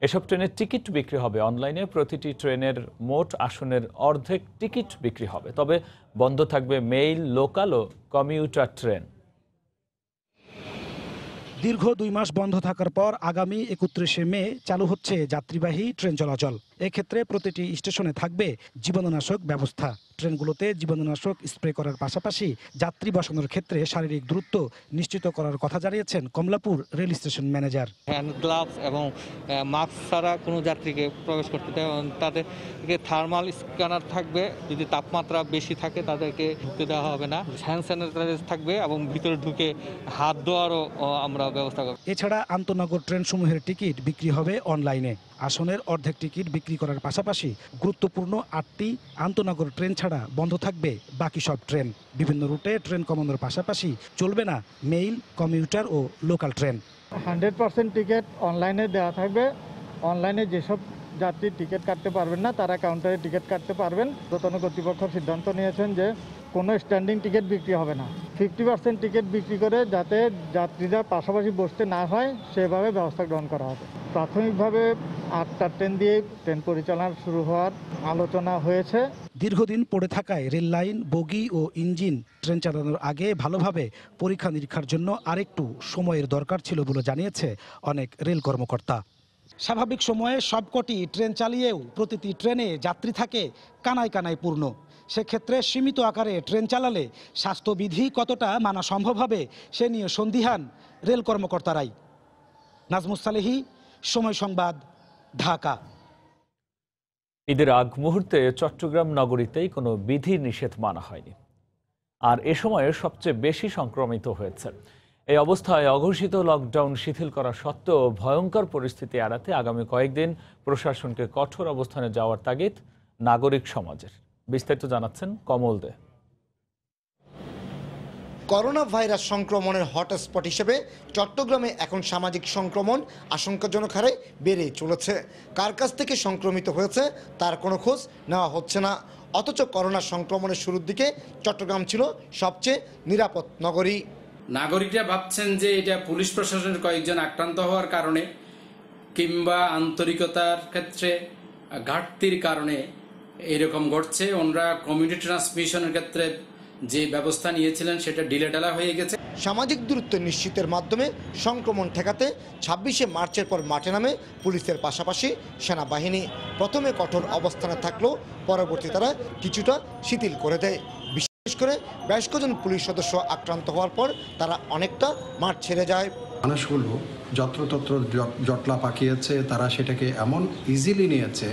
Speaker 1: এসব ট্রেনের টিকিট বিক্রি হবে অনলাইনে। প্রতিটি ট্রেনের মোট আসনের অর্ধেক টিকিট বিক্রি হবে। তবে বন্ধ থাকবে মেইল, লোকাল ও কমিউটার ট্রেন।
Speaker 20: দীর্ঘ 2 মাস বন্ধ থাকার পর আগামী 31শে মে চালু হচ্ছে যাত্রীবাহী ট্রেন চলাচল। এক্ষেত্রে প্রতিটি স্টেশনে থাকবে জীবাণুনাশক ব্যবস্থা। ট্রেনগুলোতে জীবাণুনাশক স্প্রে করার পাশাপাশি যাত্রী বসানোর ক্ষেত্রে শারীরিক দূরত্ব নিশ্চিত করার কথা জানিয়েছেন Kamalapur rail station manager.
Speaker 21: Hand gloves এবং মাস্ক ছাড়া কোনো যাত্রীকে প্রবেশ করতে দেয়। তাদেরকে থার্মাল স্ক্যানার থাকবে, যদি তাপমাত্রা বেশি থাকে তাদেরকে ঢুকতে দেওয়া হবে না। হ্যান্ড স্যানিটাইজার থাকবে এবং ভিতরে ঢুকে হাত ধোয়ারও আমরা ব্যবস্থা করব।
Speaker 20: এছাড়া আন্তনগর ট্রেন সমূহের টিকিট বিক্রি হবে অনলাইনে। আসনের অর্ধেক টিকিট বিক্রি করার পাশাপাশি গুরুত্বপূর্ণ 8টি আন্তনগর ট্রেন ছাড়া বন্ধ থাকবে বাকি সব ট্রেন। বিভিন্ন রুটে ট্রেন কমানোর পাশাপাশি চলবে না মেইল, কমিউটার ও লোকাল ট্রেন।
Speaker 22: 100% টিকিট অনলাইনে দেওয়া থাকবে। অনলাইনে যেসব যাত্রী টিকিট কাটতে পারবেন না তারা কাউন্টারে টিকিট কাটতে পারবেন। ঊর্ধ্বতন কর্তৃপক্ষ সিদ্ধান্ত নিয়েছেন যে কোনো স্ট্যান্ডিং টিকিট বিক্রি হবে না। 50% টিকিট বিক্রি করে যাতে যাত্রীরা পাশাপাশি বসতে না হয় সেভাবে ব্যবস্থা গ্রহণ করা হবে। প্রাথমিকভাবে 8টা ট্রেন দিয়ে ট্রেন পরিচালনা শুরু হওয়ার আলোচনা হয়েছে।
Speaker 20: দীর্ঘদিন পড়ে থাকায় রেল লাইন, বগি ও ইঞ্জিন ট্রেন চালানোর আগে ভালোভাবে পরীক্ষা নিরীক্ষার জন্য আরেকটু সময়ের দরকার ছিল বলে জানিয়েছে অনেক রেল কর্মকর্তা। স্বাভাবিক সময়ে সবকটি ট্রেন চালিয়েও প্রতিটি ট্রেনে যাত্রী থাকে কানায় কানায় পূর্ণ। সেক্ষেত্রে সীমিত আকারে ট্রেন চালালে স্বাস্থ্যবিধি কতটা মানা সম্ভব হবে সে নিয়ে সন্দিহান রেল কর্মকর্তারাই। নাজমুস সালেহী, সময় সংবাদ, ঢাকা।
Speaker 1: ঈদের আগ মুহূর্তে চট্টগ্রাম নগরীতেই কোনো বিধি নিষেধ মানা হয়নি, আর এ সময়ে সবচেয়ে বেশি সংক্রমিত হয়েছে। এই অবস্থায় অঘোষিত লকডাউন শিথিল করা সত্ত্বেও ভয়ঙ্কর পরিস্থিতি এড়াতে আগামী কয়েকদিন প্রশাসনকে কঠোর অবস্থানে যাওয়ার তাগিদ নাগরিক সমাজের। বিস্তারিত জানাচ্ছেন কমল দে।
Speaker 23: করোনা ভাইরাস সংক্রমণের হটস্পট হিসেবে চট্টগ্রামে এখন সামাজিক সংক্রমণ আশঙ্কাজনক হারে বেড়ে চলেছে। কার কাছ থেকে সংক্রমিত হয়েছে তার কোনো খোঁজ নেওয়া হচ্ছে না। অথচ করোনা সংক্রমণের শুরুর দিকে চট্টগ্রাম ছিল সবচেয়ে নিরাপদ নগরী।
Speaker 24: নাগরিকরা ভাবছেন যে এটা পুলিশ প্রশাসনের কয়েকজন আক্রান্ত হওয়ার কারণে কিংবা আন্তরিকতার ক্ষেত্রে ঘাটতির কারণে এরকম ঘটছে। ওনারা কমিউনিটি ট্রান্সমিশনের ক্ষেত্রে যে ব্যবস্থা নিয়েছিলেন সেটা ঢিলেঢালা হয়ে গেছে।
Speaker 23: সামাজিক দূরত্ব নিশ্চিতের মাধ্যমে সংক্রমণ ঠেকাতে 26শে মার্চের পর মাঠে নামে পুলিশের পাশাপাশি সেনাবাহিনী। প্রথমে কঠোর অবস্থানে থাকলেও পরবর্তী তারা কিছুটা শিথিল করে দেয়। বিশেষ করে বেশ কজন পুলিশ সদস্য আক্রান্ত হওয়ার পর তারা অনেকটা মাঠ ছেড়ে যায়।
Speaker 25: মানুষগুলো যত্রতত্র জটলা পাকিয়েছে, তারা সেটাকে এমন ইজিলি নিয়েছে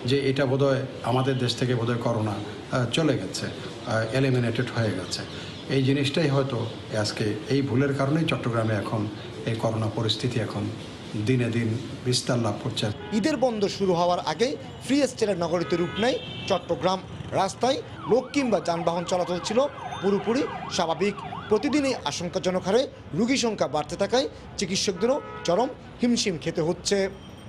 Speaker 25: যে এটা বোধহয় আমাদের দেশ থেকে বোধহয় করোনা চলে গেছে, এলিমিনেটেড হয়ে গেছে। এই জিনিসটাই হয়তো আজকে এই ভুলের কারণেই চট্টগ্রামে এখন এই করোনা পরিস্থিতি এখন দিনে দিন বিস্তার লাভ করছে।
Speaker 23: ঈদের বন্ধ শুরু হওয়ার আগে ফ্রি স্টাইলের নগরীতে রূপ নেয় চট্টগ্রাম। রাস্তায় লোক কিংবা যানবাহন চলাচল ছিল পুরোপুরি স্বাভাবিক। প্রতিদিনই আশঙ্কাজনক হারে রোগী সংখ্যা বাড়তে থাকায় চিকিৎসকদেরও চরম হিমশিম খেতে হচ্ছে।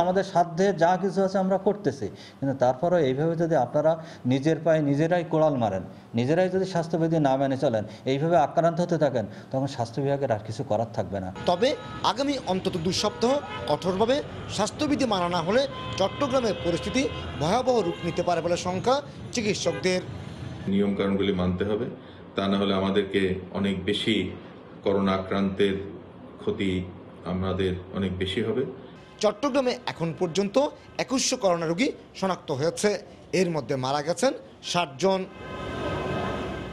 Speaker 26: আমাদের সাধ্যে যা কিছু আছে আমরা করতেছি, কিন্তু তারপরেও এইভাবে যদি আপনারা নিজের পায়ে নিজেরাই কোড়াল মারেন, নিজেরাই যদি স্বাস্থ্যবিধি না মেনে চলেন, এইভাবে আক্রান্ত হতে থাকেন, তখন স্বাস্থ্য বিভাগের আর কিছু করার থাকবে না।
Speaker 23: তবে আগামী অন্তত 2 সপ্তাহ কঠোরভাবে স্বাস্থ্যবিধি মানা না হলে চট্টগ্রামের পরিস্থিতি ভয়াবহ রূপ নিতে পারে বলে শঙ্কা চিকিৎসকদের।
Speaker 27: নিয়মকানুনগুলি মানতে হবে, তা না হলে আমাদেরকে অনেক বেশি করোনা আক্রান্তের ক্ষতি আমাদের অনেক বেশি হবে।
Speaker 23: চট্টগ্রামে এখন পর্যন্ত 2100 করোনা রোগী শনাক্ত হয়েছে। এর মধ্যে মারা গেছেন 60 জন।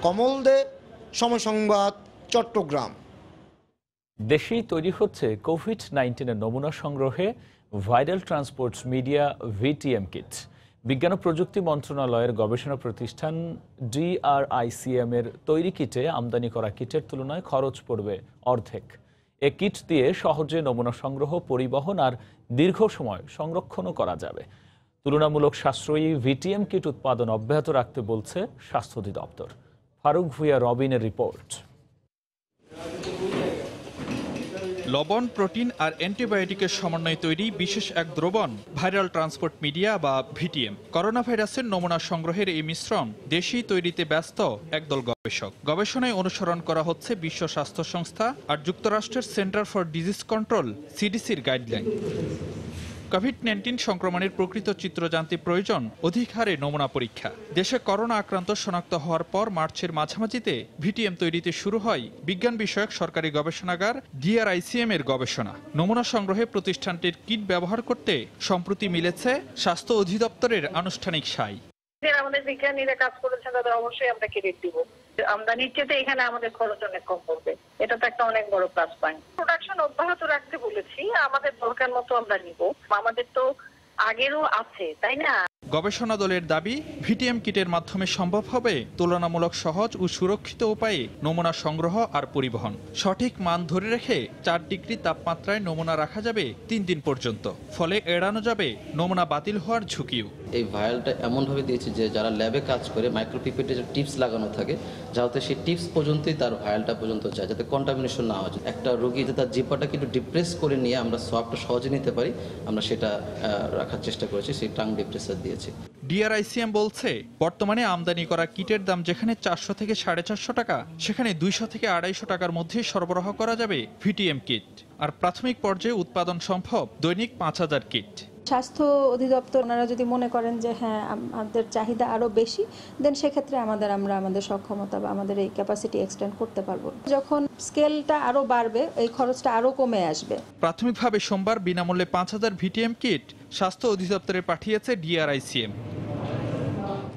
Speaker 23: কমল দে, সময় সংবাদ, চট্টগ্রাম।
Speaker 1: দেশেই তৈরি হচ্ছে কোভিড-19 নমুনা সংগ্রহে viral transport media VTM kit. বিজ্ঞান ও প্রযুক্তি মন্ত্রণালয়ের গবেষণা প্রতিষ্ঠান DRICM এর তৈরি কিটে আমদানি করা কিটের তুলনায় খরচ পড়বে অর্ধেক। এ কিট দিয়ে সহজে নমুনা সংগ্রহ, পরিবহন আর দীর্ঘ সময় সংরক্ষণও করা যাবে। তুলনামূলক সাশ্রয়ী ভিটিএম কিট উৎপাদন অব্যাহত রাখতে বলছে স্বাস্থ্য অধিদপ্তর। ফারুক ভুঁইয়া রবিনের রিপোর্ট।
Speaker 2: লবণ, প্রোটিন আর অ্যান্টিবায়োটিকের সমন্বয়ে তৈরি বিশেষ এক দ্রবণ ভাইরাল ট্রান্সপোর্ট মিডিয়া বা ভিটিএম। করোনা ভাইরাসের নমুনা সংগ্রহের এই মিশ্রণ দেশেই তৈরিতে ব্যস্ত একদল গবেষক। গবেষণায় অনুসরণ করা হচ্ছে বিশ্ব স্বাস্থ্য সংস্থা আর যুক্তরাষ্ট্রের সেন্টার ফর ডিজিজ কন্ট্রোল সিডিসির গাইডলাইন। কোভিড-19 সংক্রমণের প্রকৃত চিত্র জানতে প্রয়োজন অধিক হারে নমুনা পরীক্ষা। দেশে করোনা আক্রান্ত শনাক্ত হওয়ার পর মার্চের মাঝামাঝিতে ভিটিএম তৈরিতে শুরু হয় বিজ্ঞান বিষয়ক সরকারি গবেষণাগার DRICM এর গবেষণা। নমুনা সংগ্রহে প্রতিষ্ঠানটির কিট ব্যবহার করতে সম্প্রতি মিলেছে স্বাস্থ্য অধিদপ্তরের আনুষ্ঠানিক সাই।
Speaker 3: আমাদের বিজ্ঞানীরা কাজ করেছেন, তাদের অবশ্যই আমরা ক্রেডিট দিব। আমদানির চেয়ে এখানে আমাদের খরচ অনেক কম পড়বে, এটা তো একটা অনেক বড় প্লাস পয়েন্ট। প্রোডাকশন অব্যাহত রাখতে বলেছি, আমাদের দরকার মতো আমরা নিব। আমাদের তো আগেরও আছে, তাই না?
Speaker 2: গবেষণা দলের দাবি, ভিটিএম কিটের মাধ্যমে সম্ভব হবে তুলনামূলক সহজ ও সুরক্ষিত উপায়ে নমুনা সংগ্রহ আর পরিবহন। সঠিক মান ধরে রেখে 4 ডিগ্রি তাপমাত্রায় নমুনা রাখা যাবে 3 দিন পর্যন্ত। ফলে এড়ানো যাবে নমুনা বাতিল হওয়ার ঝুঁকিও।
Speaker 4: এই ভায়ালটা এমনভাবে দিয়েছে যে যারা ল্যাবে কাজ করে মাইক্রোপিপেটে যে টিপস লাগানো থাকে, যাতে সেই টিপস পর্যন্তই তার ভায়ালটা পর্যন্ত যায়, যাতে কন্টামিনেশন না হয়। একটা রোগী যাতে তার জিহ্বাটাকে একটু ডিপ্রেস করে নিয়ে আমরা সোয়াবটা সহজে নিতে পারি, আমরা সেটা রাখার চেষ্টা করেছি, সেই টাং ডিপ্রেসার দিয়েছি।
Speaker 2: DRICM বলছে, বর্তমানে আমদানি করা কিটের দাম যেখানে 400 থেকে 450 টাকা, সেখানে 200 থেকে 250 টাকার মধ্যে সরবরাহ করা যাবে ভিটিএম কিট। আর প্রাথমিক পর্যায়ে উৎপাদন সম্ভব দৈনিক 5000 কিট।
Speaker 6: স্বাস্থ্য অধিদপ্তর ওনারা যদি মনে করেন যে হ্যাঁ আমাদের চাহিদা আরো বেশি, দেন সেক্ষেত্রে আমরা আমাদের সক্ষমতা বা আমাদের এই ক্যাপাসিটি এক্সটেন্ড করতে পারবো। যখন স্কেলটা আরো বাড়বে, এই খরচটা আরো কমে আসবে।
Speaker 2: প্রাথমিকভাবে সোমবার বিনামূল্যে 5000 ভিটিএম কিট স্বাস্থ্য অধিদপ্তরে পাঠিয়েছে DRICM।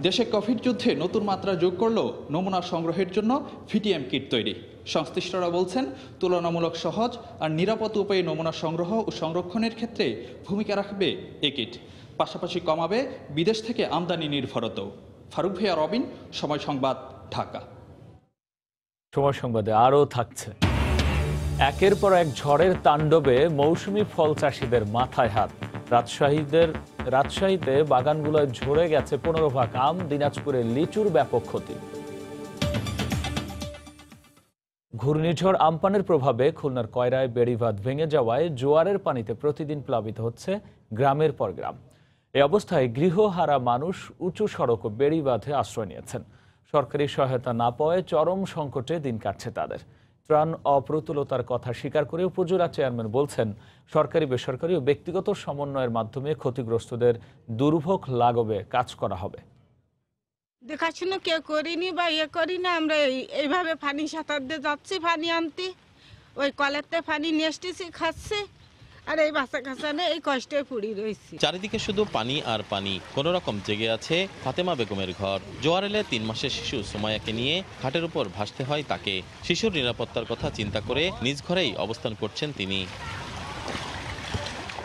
Speaker 2: দেশে কোভিড যুদ্ধে নতুন মাত্রা যোগ করল নমুনা সংগ্রহের জন্য ভিটিএম কিট তৈরি। সংশ্লিষ্টরা বলছেন, তুলনামূলক সহজ আর নিরাপদ উপায়ে নমুনা সংগ্রহ ও সংরক্ষণের ক্ষেত্রে ভূমিকা রাখবে এ কিট। পাশাপাশি কমাবে বিদেশ থেকে আমদানি নির্ভরতাও। ফারুক ভাইয়া, রবিন, সময় সংবাদ, ঢাকা।
Speaker 1: সময় সংবাদে আরও থাকছে, একের পর এক ঝড়ের তাণ্ডবে মৌসুমি ফল চাষিদের মাথায় হাত। রাজশাহীতে বাগানগুলোয় ঝরে গেছে 15 ভাগ আম। দিনাজপুরে লিচুর ব্যাপক ক্ষতি। ঘূর্ণিঝড় আম্পানের প্রভাবে খুলনার কয়রায় বেড়িবাঁধ ভেঙে যাওয়ায় জোয়ারের পানিতে প্রতিদিন প্লাবিত হচ্ছে গ্রামের পর গ্রাম। এই অবস্থায় গৃহহারা মানুষ উঁচু সড়ক ও বেড়িবাঁধে আশ্রয় নিয়েছেন। সরকারি সহায়তা না পাওয়ায় চরম সংকটে দিন কাটছে তাদের। ত্রাণ অপ্রতুলতার কথা স্বীকার করে উপজেলা চেয়ারম্যান বলছেন, সরকারি, বেসরকারি ও ব্যক্তিগত সমন্বয়ের মাধ্যমে ক্ষতিগ্রস্তদের দুর্ভোগ লাঘবে কাজ করা হবে।
Speaker 7: দেখাশোনা কেউ করিনি বা করি না, আমরা এইভাবে পানি সাঁতার দিয়ে যাচ্ছি পানি আনতে, ওই কলেতে পানি নিয়ে এসতেছি, খাচ্ছি, আর এই বাচ্চা কাচ্চা নিয়ে এই কষ্টে পড়ি রয়েছি।
Speaker 8: চারিদিকে শুধু পানি আর পানি। কোন রকম জেগে আছে ফাতেমা বেগমের ঘর। জোয়ার এলে 3 মাসের শিশু সুমাইয়াকে নিয়ে ঘাটের উপর ভাসতে হয় তাকে। শিশুর নিরাপত্তার কথা চিন্তা করে নিজ ঘরেই অবস্থান করছেন তিনি।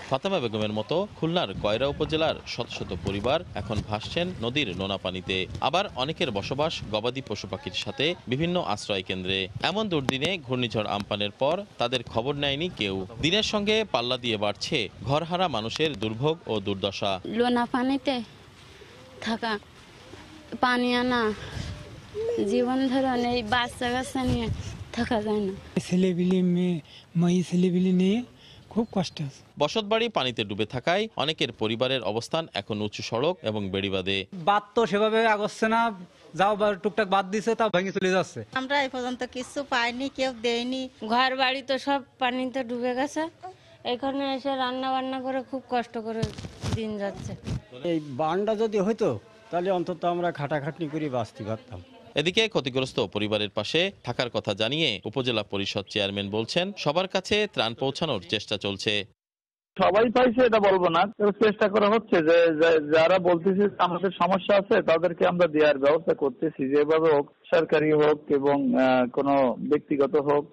Speaker 8: ফাতেমা বেগমের মতো খুলনার কয়রা উপজেলার শত শত পরিবার এখন ভাসছেন নদীর নোনা পানিতে। আবার অনেকের বসবাস গবাদি পশু পাখির সাথে বিভিন্ন আশ্রয় কেন্দ্রে। এমন দুর্দিনে ঘূর্ণিঝড় আম্পানের পর তাদের খবর নেয়নি কেউ। দিনের সঙ্গে পাল্লা দিয়ে বাড়ছে ঘরহারা মানুষের দুর্ভোগ ও দুর্দশা।
Speaker 9: লোনা পানিতে থাকা, পানি আনা, জীবন ধারণ, এই বাচ্চা কাচ্চা নিয়ে থাকা যায় না।
Speaker 28: ছেলেপিলি নিয়ে খুব কষ্ট আছে।
Speaker 8: বসতবাড়ি পানিতে ডুবে থাকায় অনেকের পরিবারের অবস্থান এখন উঁচু সড়ক এবং বেড়িবাঁধে।
Speaker 28: বাদ তো সেভাবে আগছে না, যাও টুকটাক বাদ দিছে, তা ভেঙে চলে যাচ্ছে।
Speaker 7: আমরা এই পর্যন্ত কিছু পাইনি, কেউ দেয়নি।
Speaker 9: ঘর বাড়ি তো সব পানিতে ডুবে গেছে। এখানে এসে রান্না বান্না করে খুব কষ্ট করে দিন যাচ্ছে।
Speaker 28: এই বানটা যদি হইতো তাহলে অন্তত আমরা খাটাখাটনি করে বাঁচতে পারতাম।
Speaker 8: এদিকে ক্ষতিগ্রস্ত পরিবারের পাশে থাকার কথা জানিয়ে উপজেলা পরিষদ চেয়ারম্যান বলছেন, সবার কাছে ত্রাণ পৌঁছানোর চেষ্টা চলছে।
Speaker 29: সবাই পাইছে এটা বলবো না, চেষ্টা করা হচ্ছে যে যারা বলতেছে আমাদের সমস্যা আছে তাদেরকে আমরা দেওয়ার ব্যবস্থা করতেছি, যেভাবে হোক, সরকারি হোক এবং কোনো ব্যক্তিগত হোক।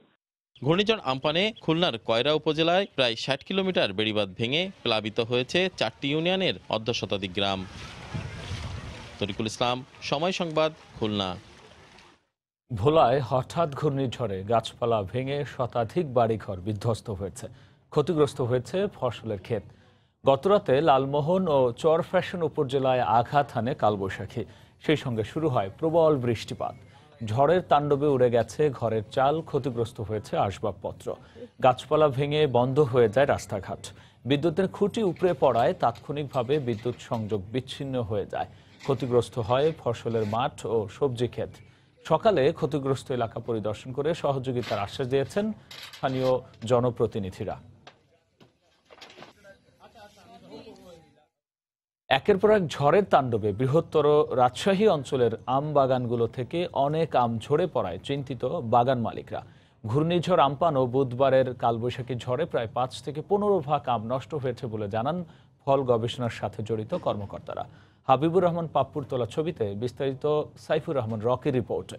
Speaker 8: ঘূর্ণিঝড় আম্পানে খুলনার কয়রা উপজেলায় প্রায় 60 কিলোমিটার বেড়িবাঁধ ভেঙে প্লাবিত হয়েছে 4টি ইউনিয়নের অর্ধশতাধিক গ্রাম। তরিকুল ইসলাম, সময় সংবাদ, খুলনা।
Speaker 1: ভোলায় হঠাৎ ঘূর্ণিঝড়ে গাছপালা ভেঙে শতাধিক বাড়িঘর বিধ্বস্ত হয়েছে। ক্ষতিগ্রস্ত হয়েছে ফসলের ক্ষেত। গতরাতে লালমোহন ও চরফ্যাশন উপজেলায় আঘাত হানে কালবৈশাখী। সেই সঙ্গে শুরু হয় প্রবল বৃষ্টিপাত। ঝড়ের তাণ্ডবে উড়ে গেছে ঘরের চাল, ক্ষতিগ্রস্ত হয়েছে আসবাবপত্র। গাছপালা ভেঙে বন্ধ হয়ে যায় রাস্তাঘাট। বিদ্যুতের খুঁটি উপড়ে পড়ায় তাৎক্ষণিকভাবে বিদ্যুৎ সংযোগ বিচ্ছিন্ন হয়ে যায়। ক্ষতিগ্রস্ত হয় ফসলের মাঠ ও সবজি ক্ষেত। সকালে ক্ষতিগ্রস্ত এলাকা পরিদর্শন করে সহযোগিতার আশ্বাস দিয়েছেন স্থানীয় জনপ্রতিনিধিরা। একের পর এক ঝড়ের তাণ্ডবে বৃহত্তর রাজশাহী অঞ্চলের আম বাগানগুলো থেকে অনেক আম ঝরে পড়ায় চিন্তিত বাগান মালিকরা। ঘূর্ণিঝড় আম্পান ও বুধবারের কালবৈশাখী ঝড়ে প্রায় ৫ থেকে ১৫ ভাগ আম নষ্ট হয়েছে বলে জানান ফল গবেষণার সাথে জড়িত কর্মকর্তারা। হাবিবুর রহমান পাপ্পুর তোলা ছবিতে বিস্তারিত সাইফুর রহমান রকির রিপোর্টে।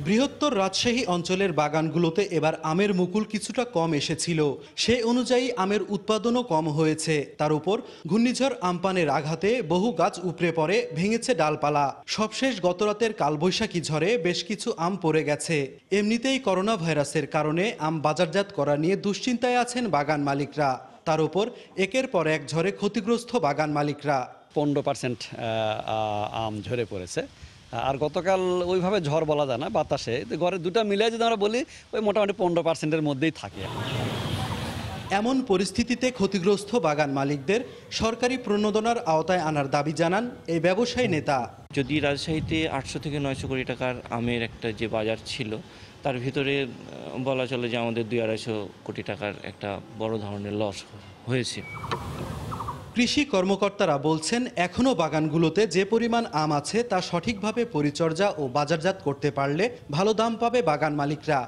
Speaker 5: বৃহত্তর রাজশাহী অঞ্চলের বাগানগুলোতে এবার আমের মুকুল কিছুটা কম এসেছিল। সে অনুযায়ী আমের উৎপাদনও কম হয়েছে। তার উপর ঘূর্ণিঝড় আম্পানের আঘাতে বহু গাছ উপড়ে পড়ে, ভেঙেছে ডালপালা। সবশেষ গতরাতের কালবৈশাখী ঝড়ে বেশ কিছু আম পড়ে গেছে। এমনিতেই করোনা ভাইরাসের কারণে আম বাজারজাত করা নিয়ে দুশ্চিন্তায় আছেন বাগান মালিকরা। তার উপর একের পর এক ঝড়ে ক্ষতিগ্রস্ত বাগান মালিকরা।
Speaker 10: 15% আম ঝরে পড়েছে। আর গতকাল ওইভাবে ঝড় বলা যায় না, বাতাসে ঘরে দুটা মিলিয়ে যদি আমরা বলি ওই মোটামুটি 15%-এর মধ্যেই থাকে।
Speaker 5: এমন পরিস্থিতিতে ক্ষতিগ্রস্ত বাগান মালিকদের সরকারি প্রণোদনার আওতায় আনার দাবি জানান এই ব্যবসায়ী নেতা।
Speaker 11: যদি রাজশাহীতে 800 থেকে 900 কোটি টাকার আমের একটা যে বাজার ছিল, তার ভিতরে বলা চলে যে আমাদের 200-250 কোটি টাকার একটা বড় ধরনের লস হয়েছে।
Speaker 5: কৃষি কর্মকর্তারা বলছেন এখনও বাগানগুলোতে যে পরিমাণ আম আছে তা সঠিকভাবে পরিচর্যা ও বাজারজাত করতে পারলে ভালো দাম পাবে বাগান মালিকরা।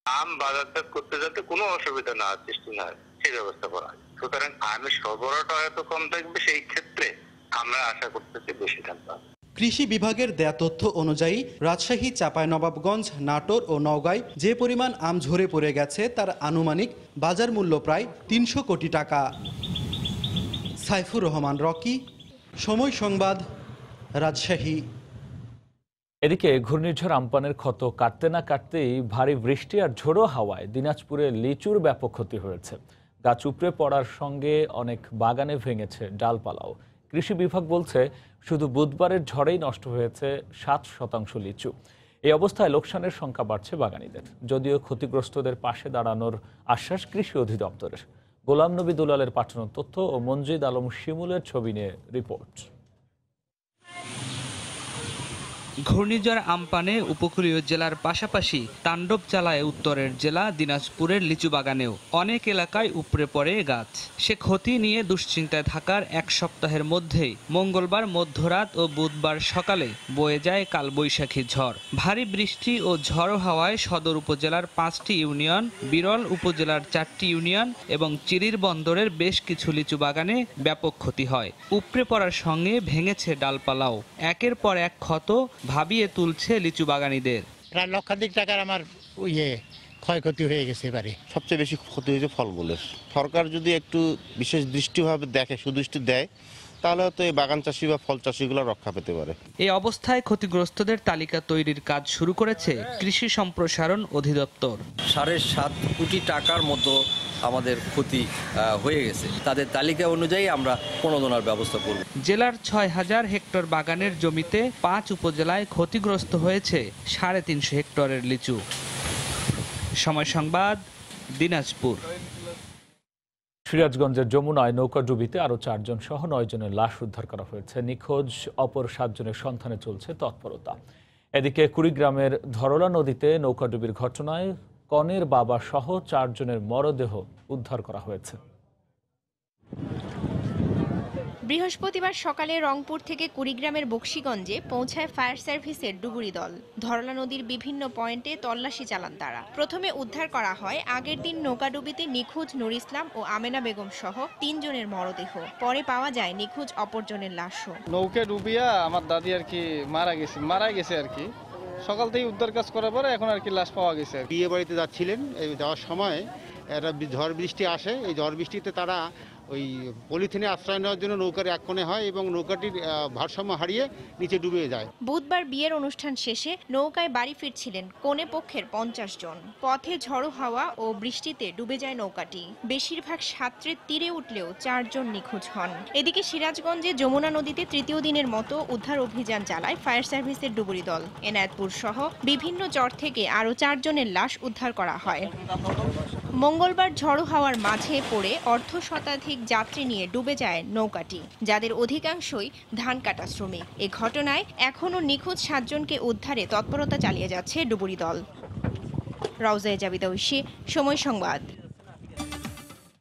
Speaker 12: আম বাজারজাত করতে যাতে কোনো অসুবিধা না সৃষ্টি না হয় সেই ব্যবস্থা করা হয়। সুতরাং আমের সরবরাহটা এত কম থাকবে, সেই ক্ষেত্রে আমরা আশা করতেছি বেশি দাম পাবো।
Speaker 5: কৃষি বিভাগের দেয়া তথ্য অনুযায়ী রাজশাহী, চাঁপাইনবাবগঞ্জ, নাটোর ও নওগাঁয় যে পরিমাণ আম ঝরে পড়ে গেছে তার আনুমানিক বাজার মূল্য প্রায় 300 কোটি টাকা। সাইফুর রহমান রকি, সময় সংবাদ, রাজশাহী।
Speaker 1: এদিকে ঘূর্ণিঝড় আম্পানের ক্ষত কাটতে না কাটতেই ভারী বৃষ্টি আর ঝোড়ো হাওয়ায় দিনাজপুরে লিচুর ব্যাপক ক্ষতি হয়েছে। গাছ উপড়ে পড়ার সঙ্গে অনেক বাগানে ভেঙেছে ডালপালাও। কৃষি বিভাগ বলছে শুধু বুধবারের ঝড়েই নষ্ট হয়েছে 7% লিচু। এই অবস্থায় লোকসানের সংখ্যা বাড়ছে বাগানীদের। যদিও ক্ষতিগ্রস্তদের পাশে দাঁড়ানোর আশ্বাস কৃষি অধিদপ্তরের। গোলাম নবী দুলালের পাঠানো তথ্য ও মনজিদ আলম শিমুলের ছবি নিয়ে রিপোর্ট।
Speaker 13: ঘূর্ণিঝড় আম্পানে উপকূলীয় জেলার পাশাপাশি তাণ্ডব চালায় উত্তরের জেলা দিনাজপুরের লিচু বাগানেও। অনেক এলাকায় উপড়ে পড়ে গাছ। সে ক্ষতি নিয়ে দুশ্চিন্তায় থাকার এক সপ্তাহের মধ্যেই মঙ্গলবার মধ্যরাত ও বুধবার সকালে বয়ে যায় কালবৈশাখী ঝড়। ভারী বৃষ্টি ও ঝড়ো হাওয়ায় সদর উপজেলার 5টি ইউনিয়ন, বিরল উপজেলার 4টি ইউনিয়ন এবং চিরির বন্দরের বেশ কিছু লিচু বাগানে ব্যাপক ক্ষতি হয়। উপড়ে পড়ার সঙ্গে ভেঙেছে ডালপালাও। একের পর এক ক্ষত ভাবিয়ে তুলছে লিচু বাগানীদের।
Speaker 15: প্রায় লক্ষাধিক টাকার আমার ক্ষয়ক্ষতি হয়ে গেছে এবারে।
Speaker 16: সবচেয়ে বেশি ক্ষতি হয়েছে ফলমূলের। সরকার যদি একটু বিশেষ দৃষ্টিভাবে দেখে, সুদৃষ্টি দেয়, তাহলে হয়তো এই বাগান চাষি বা ফল চাষিগুলো রক্ষা পেতে পারে।
Speaker 13: এই অবস্থায় ক্ষতিগ্রস্তদের তালিকা তৈরির কাজ শুরু করেছে কৃষি সম্প্রসারণ অধিদপ্তর।
Speaker 17: 7.5 কোটি টাকার মতো আমাদের ক্ষতি হয়ে গেছে। তাদের তালিকা অনুযায়ী আমরা প্রণোদনার ব্যবস্থা করব।
Speaker 13: জেলার 6000 হেক্টর বাগানের জমিতে 5 উপজেলায় ক্ষতিগ্রস্ত হয়েছে 350 হেক্টরের লিচু। সময় সংবাদ, দিনাজপুর।
Speaker 1: সিরাজগঞ্জের যমুনায় নৌকাডুবিতে আরও 4 জন সহ 9 জনের লাশ উদ্ধার করা হয়েছে। নিখোঁজ অপর 7 জনের সন্ধানে চলছে তৎপরতা। এদিকে কুড়িগ্রামের ধরলা নদীতে নৌকাডুবির ঘটনায় কনের বাবা সহ 4 জনের মরদেহ উদ্ধার করা হয়েছে।
Speaker 18: বৃহস্পতিবার সকালে রংপুর থেকে কুড়িগ্রামের বকশীগঞ্জে পৌঁছায় ফায়ার সার্ভিসের ডুবুরি দল। ধরলা নদীর বিভিন্ন পয়েন্টে তল্লাশি চালান তারা। প্রথমে উদ্ধার করা হয় আগের দিন নৌকাডুবিতে নিখোঁজ নুর ইসলাম ও আমেনা বেগম সহ 3 জনের মরদেহ। পরে পাওয়া যায় নিখোঁজ অপরজনের লাশও।
Speaker 21: নৌকা ডুবিয়া আমার দাদি আর কি মারা গেছে আর কি। সকাল থেকে উদ্ধার কাজ করার পরে এখন আর কি লাশ পাওয়া গেছে।
Speaker 30: বিয়ে বাড়িতে যাচ্ছিলেন, যাওয়ার সময় একটা ঝড় বৃষ্টি আসে। এই ঝড় বৃষ্টিতে তারা
Speaker 14: ওই পলিথিনে আশ্রয় নেওয়ার জন্য নৌকার এক কোণে হয় এবং নৌকাটির ভারসাম্য হারিয়ে নিচে ডুবে যায়।
Speaker 18: বুধবার বিয়ের অনুষ্ঠান শেষে নৌকায় বাড়ি ফিরছিলেন কনে পক্ষের 50 জন। পথে ঝড়ো হাওয়া ও বৃষ্টিতে ডুবে যায় নৌকাটি। বেশিরভাগ সাঁতরে তীরে উঠলেও 4 জন নিখোঁজ হন। এদিকে সিরাজগঞ্জে যমুনা নদীতে তৃতীয় দিনের মতো উদ্ধার অভিযান চালায় ফায়ার সার্ভিসের ডুবুরি দল। এনায়েতপুর সহ বিভিন্ন চর থেকে আরও 4 জনের লাশ উদ্ধার করা হয়। মঙ্গলবার ঝড়ো হাওয়ার মাঝে পড়ে অর্ধ শতাধিক যাত্রী নিয়ে ডুবে যায় নৌকাটি, যাদের অধিকাংশই ধান কাটা শ্রমিক। এ ঘটনায় এখনও নিখোঁজ 7 জনকে উদ্ধারে তৎপরতা চালিয়ে যাচ্ছে ডুবুরি দল। রাউজায়ে জাবিদা ঐশী, সময় সংবাদ।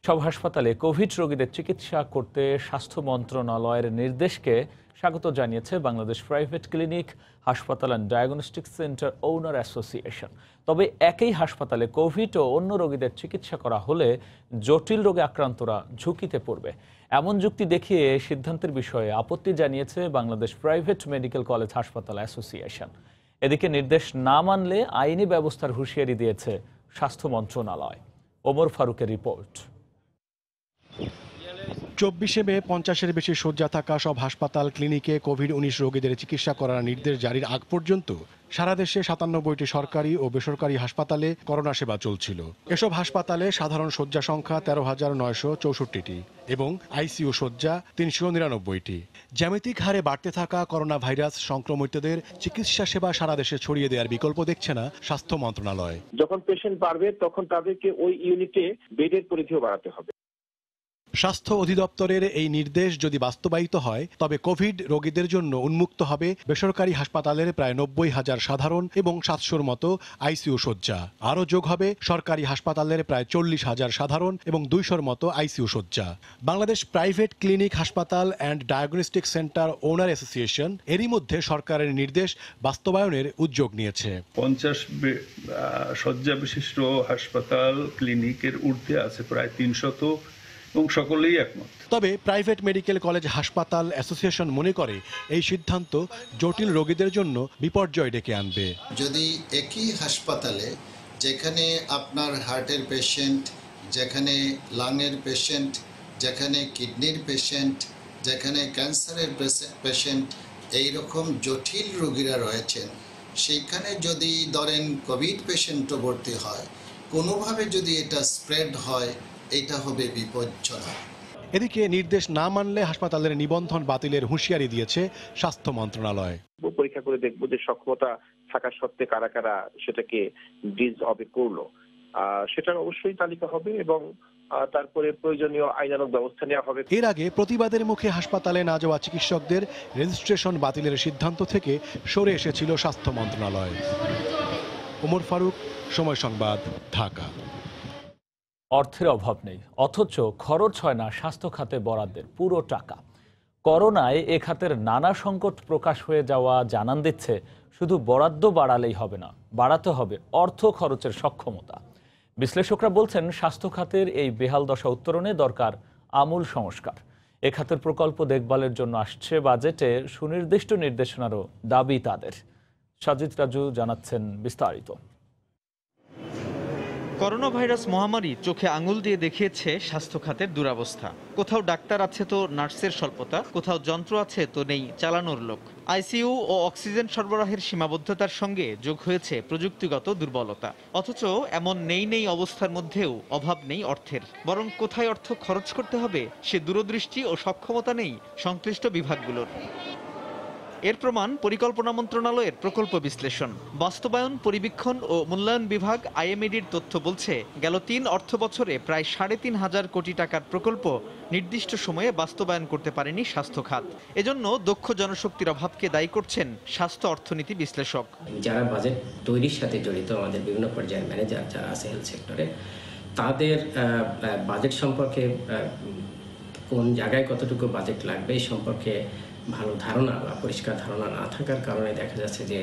Speaker 1: সব হাসপাতালে কোভিড রোগীদের চিকিৎসা করতে স্বাস্থ্য মন্ত্রণালয়ের নির্দেশকে স্বাগত জানিয়েছে বাংলাদেশ প্রাইভেট ক্লিনিক, হাসপাতাল and diagnostic centre owner association. তবে একই হাসপাতালে কোভিড ও অন্য রোগীদের চিকিৎসা করা হলে জটিল রোগে আক্রান্তরা ঝুঁকিতে পড়বে, এমন যুক্তি দেখিয়ে সিদ্ধান্তের বিষয়ে আপত্তি জানিয়েছে বাংলাদেশ প্রাইভেট মেডিকেল কলেজ হাসপাতাল অ্যাসোসিয়েশন। এদিকে নির্দেশ না মানলে আইনি ব্যবস্থার হুঁশিয়ারি দিয়েছে স্বাস্থ্য মন্ত্রণালয়। ওমর ফারুকের রিপোর্ট।
Speaker 19: 24 মে 50-এর বেশি শয্যা থাকা সব হাসপাতাল ক্লিনিকে কোভিড-19 রোগীদের চিকিৎসা করার নির্দেশ জারির আগ পর্যন্ত সারা দেশে 97টি সরকারি ও বেসরকারি হাসপাতালে করোনা সেবা চলছিল। এসব হাসপাতালে সাধারণ শয্যা সংখ্যা 13,964টি এবং আইসিইউ শয্যা 399টি। জ্যামিতিক হারে বাড়তে থাকা করোনা ভাইরাস সংক্রমিতদের চিকিৎসা সেবা সারা দেশে ছড়িয়ে দেওয়ার বিকল্প দেখছে না স্বাস্থ্য মন্ত্রণালয়।
Speaker 20: যখন পেশেন্ট বাড়বে তখন তাদেরকে ওই ইউনিটে বেডের পরিধিও বাড়াতে হবে।
Speaker 19: স্বাস্থ্য অধিদপ্তরের এই নির্দেশ যদি বাস্তবায়িত হয় তবে কোভিড রোগীদের জন্য উন্মুক্ত হবে বেসরকারি হাসপাতালের প্রায় 90,000 সাধারণ এবং 700-র মতো আইসিইউ শয্যা। আরও যোগ হবে সরকারি হাসপাতালের প্রায় 40,000 সাধারণ এবং 200-র মতো আইসিইউ শয্যা। বাংলাদেশ প্রাইভেট ক্লিনিক, হাসপাতাল and diagnostic centre owner association এরই মধ্যে সরকারের নির্দেশ বাস্তবায়নের উদ্যোগ নিয়েছে।
Speaker 22: 50 শয্যা বিশিষ্ট হাসপাতাল ক্লিনিকের ঊর্ধ্বে আছে প্রায় 300 এবং সকলেই একমত।
Speaker 19: তবে প্রাইভেট মেডিকেল কলেজ হাসপাতাল অ্যাসোসিয়েশন মনে করে এই সিদ্ধান্ত জটিল রোগীদের জন্য বিপর্যয় ডেকে আনবে।
Speaker 23: যদি একই হাসপাতালে যেখানে আপনার হার্টের পেশেন্ট, যেখানে লাংয়ের পেশেন্ট, যেখানে কিডনির পেশেন্ট, যেখানে ক্যান্সারের পেশেন্ট, এইরকম জটিল রোগীরা রয়েছেন, সেইখানে যদি ধরেন কোভিড পেশেন্টও ভর্তি হয়, কোনোভাবে যদি এটা স্প্রেড হয়, এটা হবে বিপজ্জনক।
Speaker 19: এদিকে নির্দেশ না মানলে হাসপাতালের নিবন্ধন বাতিলের হুঁশিয়ারি দিয়েছে স্বাস্থ্য মন্ত্রণালয়।
Speaker 20: পরীক্ষা করে দেখবো যে সক্ষমতা থাকা সত্ত্বে কারা কারা সেটাকে ডিজ অবে করলো, সেটার অবশ্যই তালিকা হবে এবং তারপরে প্রয়োজনীয় আইনানুগ ব্যবস্থা নেওয়া হবে।
Speaker 19: এর আগে প্রতিবাদের মুখে হাসপাতালে না যাওয়া চিকিৎসকদের রেজিস্ট্রেশন বাতিলের সিদ্ধান্ত থেকে সরে এসেছিল স্বাস্থ্য মন্ত্রণালয়। ওমর ফারুক, সময় সংবাদ, ঢাকা।
Speaker 1: অর্থের অভাব নেই, অথচ খরচ হয় না স্বাস্থ্য খাতে বরাদ্দের পুরো টাকা। করোনায় এ খাতের নানা সংকট প্রকাশ হয়ে যাওয়া জানান দিচ্ছে শুধু বরাদ্দ বাড়ালেই হবে না, বাড়াতে হবে অর্থ খরচের সক্ষমতা। বিশ্লেষকরা বলছেন স্বাস্থ্য খাতের এই বেহাল দশা উত্তরণে দরকার আমূল সংস্কার। এ খাতের প্রকল্প দেখভালের জন্য আসছে বাজেটে সুনির্দিষ্ট নির্দেশনারও দাবি তাদের। সাজিদ রাজু জানাচ্ছেন বিস্তারিত।
Speaker 24: করোনা ভাইরাস মহামারী চোখে আঙুল দিয়ে দেখিয়েছে স্বাস্থ্য খাতের দুরবস্থা। কোথাও ডাক্তার আছে তো নার্সের স্বল্পতা, কোথাও যন্ত্র আছে তো নেই চালানোর লোক। আইসিইউ ও অক্সিজেন সরবরাহের সীমাবদ্ধতার সঙ্গে যোগ হয়েছে প্রযুক্তিগত দুর্বলতা। অথচ এমন নেই অবস্থার মধ্যেও অভাব নেই অর্থের, বরং কোথায় অর্থ খরচ করতে হবে সে দূরদৃষ্টি ও সক্ষমতা নেই সংশ্লিষ্ট বিভাগগুলোর। এর প্রমাণ পরিকল্পনা মন্ত্রণালয়ের প্রকল্প বিশ্লেষণ, বাস্তবায়ন, পরিবীক্ষণ ও মূল্যায়ন বিভাগ আইএমএডির তথ্য বলছে গেল 3 অর্থ বছরে প্রায় 3,500 কোটি টাকার প্রকল্প নির্দিষ্ট সময়ে বাস্তবায়ন করতে পারেনি স্বাস্থ্য খাত। এজন্য দক্ষ জনশক্তির অভাবকে দায়ী করছেন স্বাস্থ্য অর্থনীতি বিশ্লেষক।
Speaker 25: যারা বাজেট তৈরির সাথে জড়িত, আমাদের বিভিন্ন পর্যায়ের ম্যানেজার যারা আছে হেলথ সেক্টরে, তাদের বাজেট সম্পর্কে কোন জায়গায় কতটুকু বাজেট লাগবে এই সম্পর্কে ভালো ধারণা বা পরিষ্কার ধারণা না থাকার কারণে দেখা যাচ্ছে যে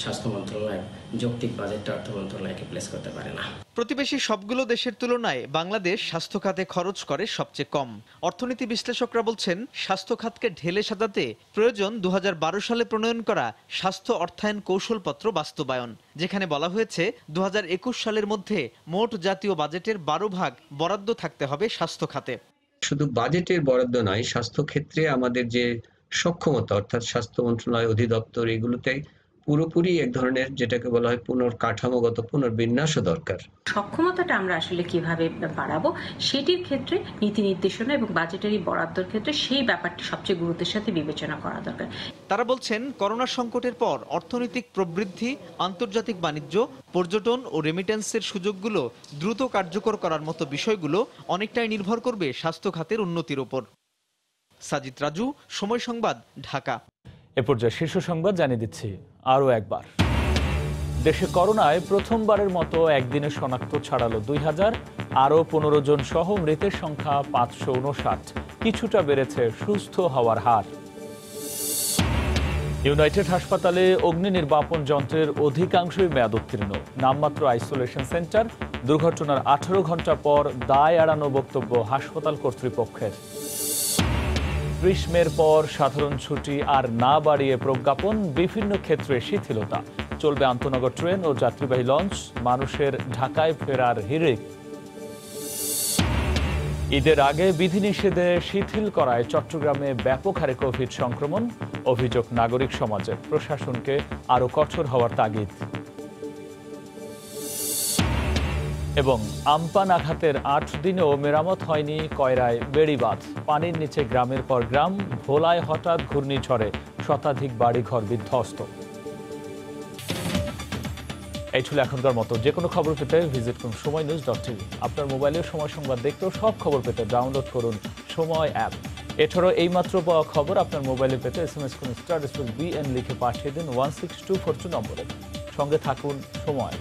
Speaker 25: স্বাস্থ্য মন্ত্রণালয় যৌক্তিক বাজেটটা অর্থ মন্ত্রণালয়কে প্লেস করতে পারে না।
Speaker 24: প্রতিবেশী সবগুলো দেশের তুলনায় বাংলাদেশ স্বাস্থ্য খাতে খরচ করে সবচেয়ে কম। অর্থনীতি বিশ্লেষকরা বলছেন স্বাস্থ্য খাতকে ঢেলে সাজাতে প্রয়োজন 2012 সালে প্রণয়ন করা স্বাস্থ্য অর্থায়ন কৌশলপত্র বাস্তবায়ন, যেখানে বলা হয়েছে 2021 সালের মধ্যে মোট জাতীয় বাজেটের 12 ভাগ বরাদ্দ থাকতে হবে স্বাস্থ্য খাতে।
Speaker 2: শুধু বাজেটের বরাদ্দ নয়, স্বাস্থ্য ক্ষেত্রে আমাদের যে সক্ষমতা, অর্থাৎ স্বাস্থ্য মন্ত্রণালয়, অধিদপ্তর, এগুলোতে পুরোপুরি এক ধরনের যেটাকে বলা হয় পুনর্কাঠামোগত পুনর্বিন্যাসও দরকার।
Speaker 3: সক্ষমতাটা আমরা আসলে কিভাবে বাড়াবো সেটির ক্ষেত্রে নীতি নির্দেশনা এবং বাজেটারি বরাদ্দের ক্ষেত্রে সেই ব্যাপারটি সবচেয়ে গুরুত্বের সাথে বিবেচনা করা দরকার।
Speaker 24: তারা বলছেন, করোনা সংকটের পর অর্থনৈতিক প্রবৃদ্ধি, আন্তর্জাতিক বাণিজ্য, পর্যটন ও রেমিটেন্সের সুযোগগুলো দ্রুত কার্যকর করার মতো বিষয়গুলো অনেকটাই নির্ভর করবে স্বাস্থ্য খাতের উন্নতির উপর। সাজিদ রাজু, সময় সংবাদ, ঢাকা।
Speaker 1: এ পর্যায়ে শীর্ষ সংবাদ জানিয়ে দিচ্ছি আরও একবার। দেশে করোনায় প্রথমবারের মতো একদিনে শনাক্ত ছাড়ালো 2000, আরও 15 জন সহ মৃতের সংখ্যা 559। কিছুটা বেড়েছে সুস্থ হওয়ার হার। ইউনাইটেড হাসপাতালে অগ্নি নির্বাপন যন্ত্রের অধিকাংশই মেয়াদ উত্তীর্ণ। নামমাত্র আইসোলেশন সেন্টার। দুর্ঘটনার 18 ঘন্টা পর দায় এড়ানো বক্তব্য হাসপাতাল কর্তৃপক্ষের। গ্রীষ্মের পর সাধারণ ছুটি আর না বাড়িয়ে প্রজ্ঞাপন, বিভিন্ন ক্ষেত্রে শিথিলতা। চলবে আন্তনগর ট্রেন ও যাত্রীবাহী লঞ্চ। মানুষের ঢাকায় ফেরার হিড়িক। ঈদের আগে বিধিনিষেধে শিথিল করায় চট্টগ্রামে ব্যাপক হারে কোভিড সংক্রমণ। অভিযোগ নাগরিক সমাজের। প্রশাসনকে আরও কঠোর হওয়ার তাগিদ। এবং আমপান আঘাতের 8 দিনেও মেরামত হয়নি কয়রায় বেড়িবাঁধ। পানির নিচে গ্রামের পর গ্রাম। ভোলায় হঠাৎ ঘূর্ণিঝড়ে শতাধিক বাড়িঘর বিধ্বস্ত। এই ছিল এখনকার মতো। যে কোনো খবর পেতে ভিজিট করুন সময়নিউজ.tv। আপনার মোবাইলে সময় সংবাদ দেখতেও সব খবর পেতে ডাউনলোড করুন সময় অ্যাপ। এছাড়াও এইমাত্র পাওয়া খবর আপনার মোবাইলে পেতে SMS করুন *BN লিখে পাঠিয়ে দিন 16242 নম্বরে। সঙ্গে থাকুন সময়।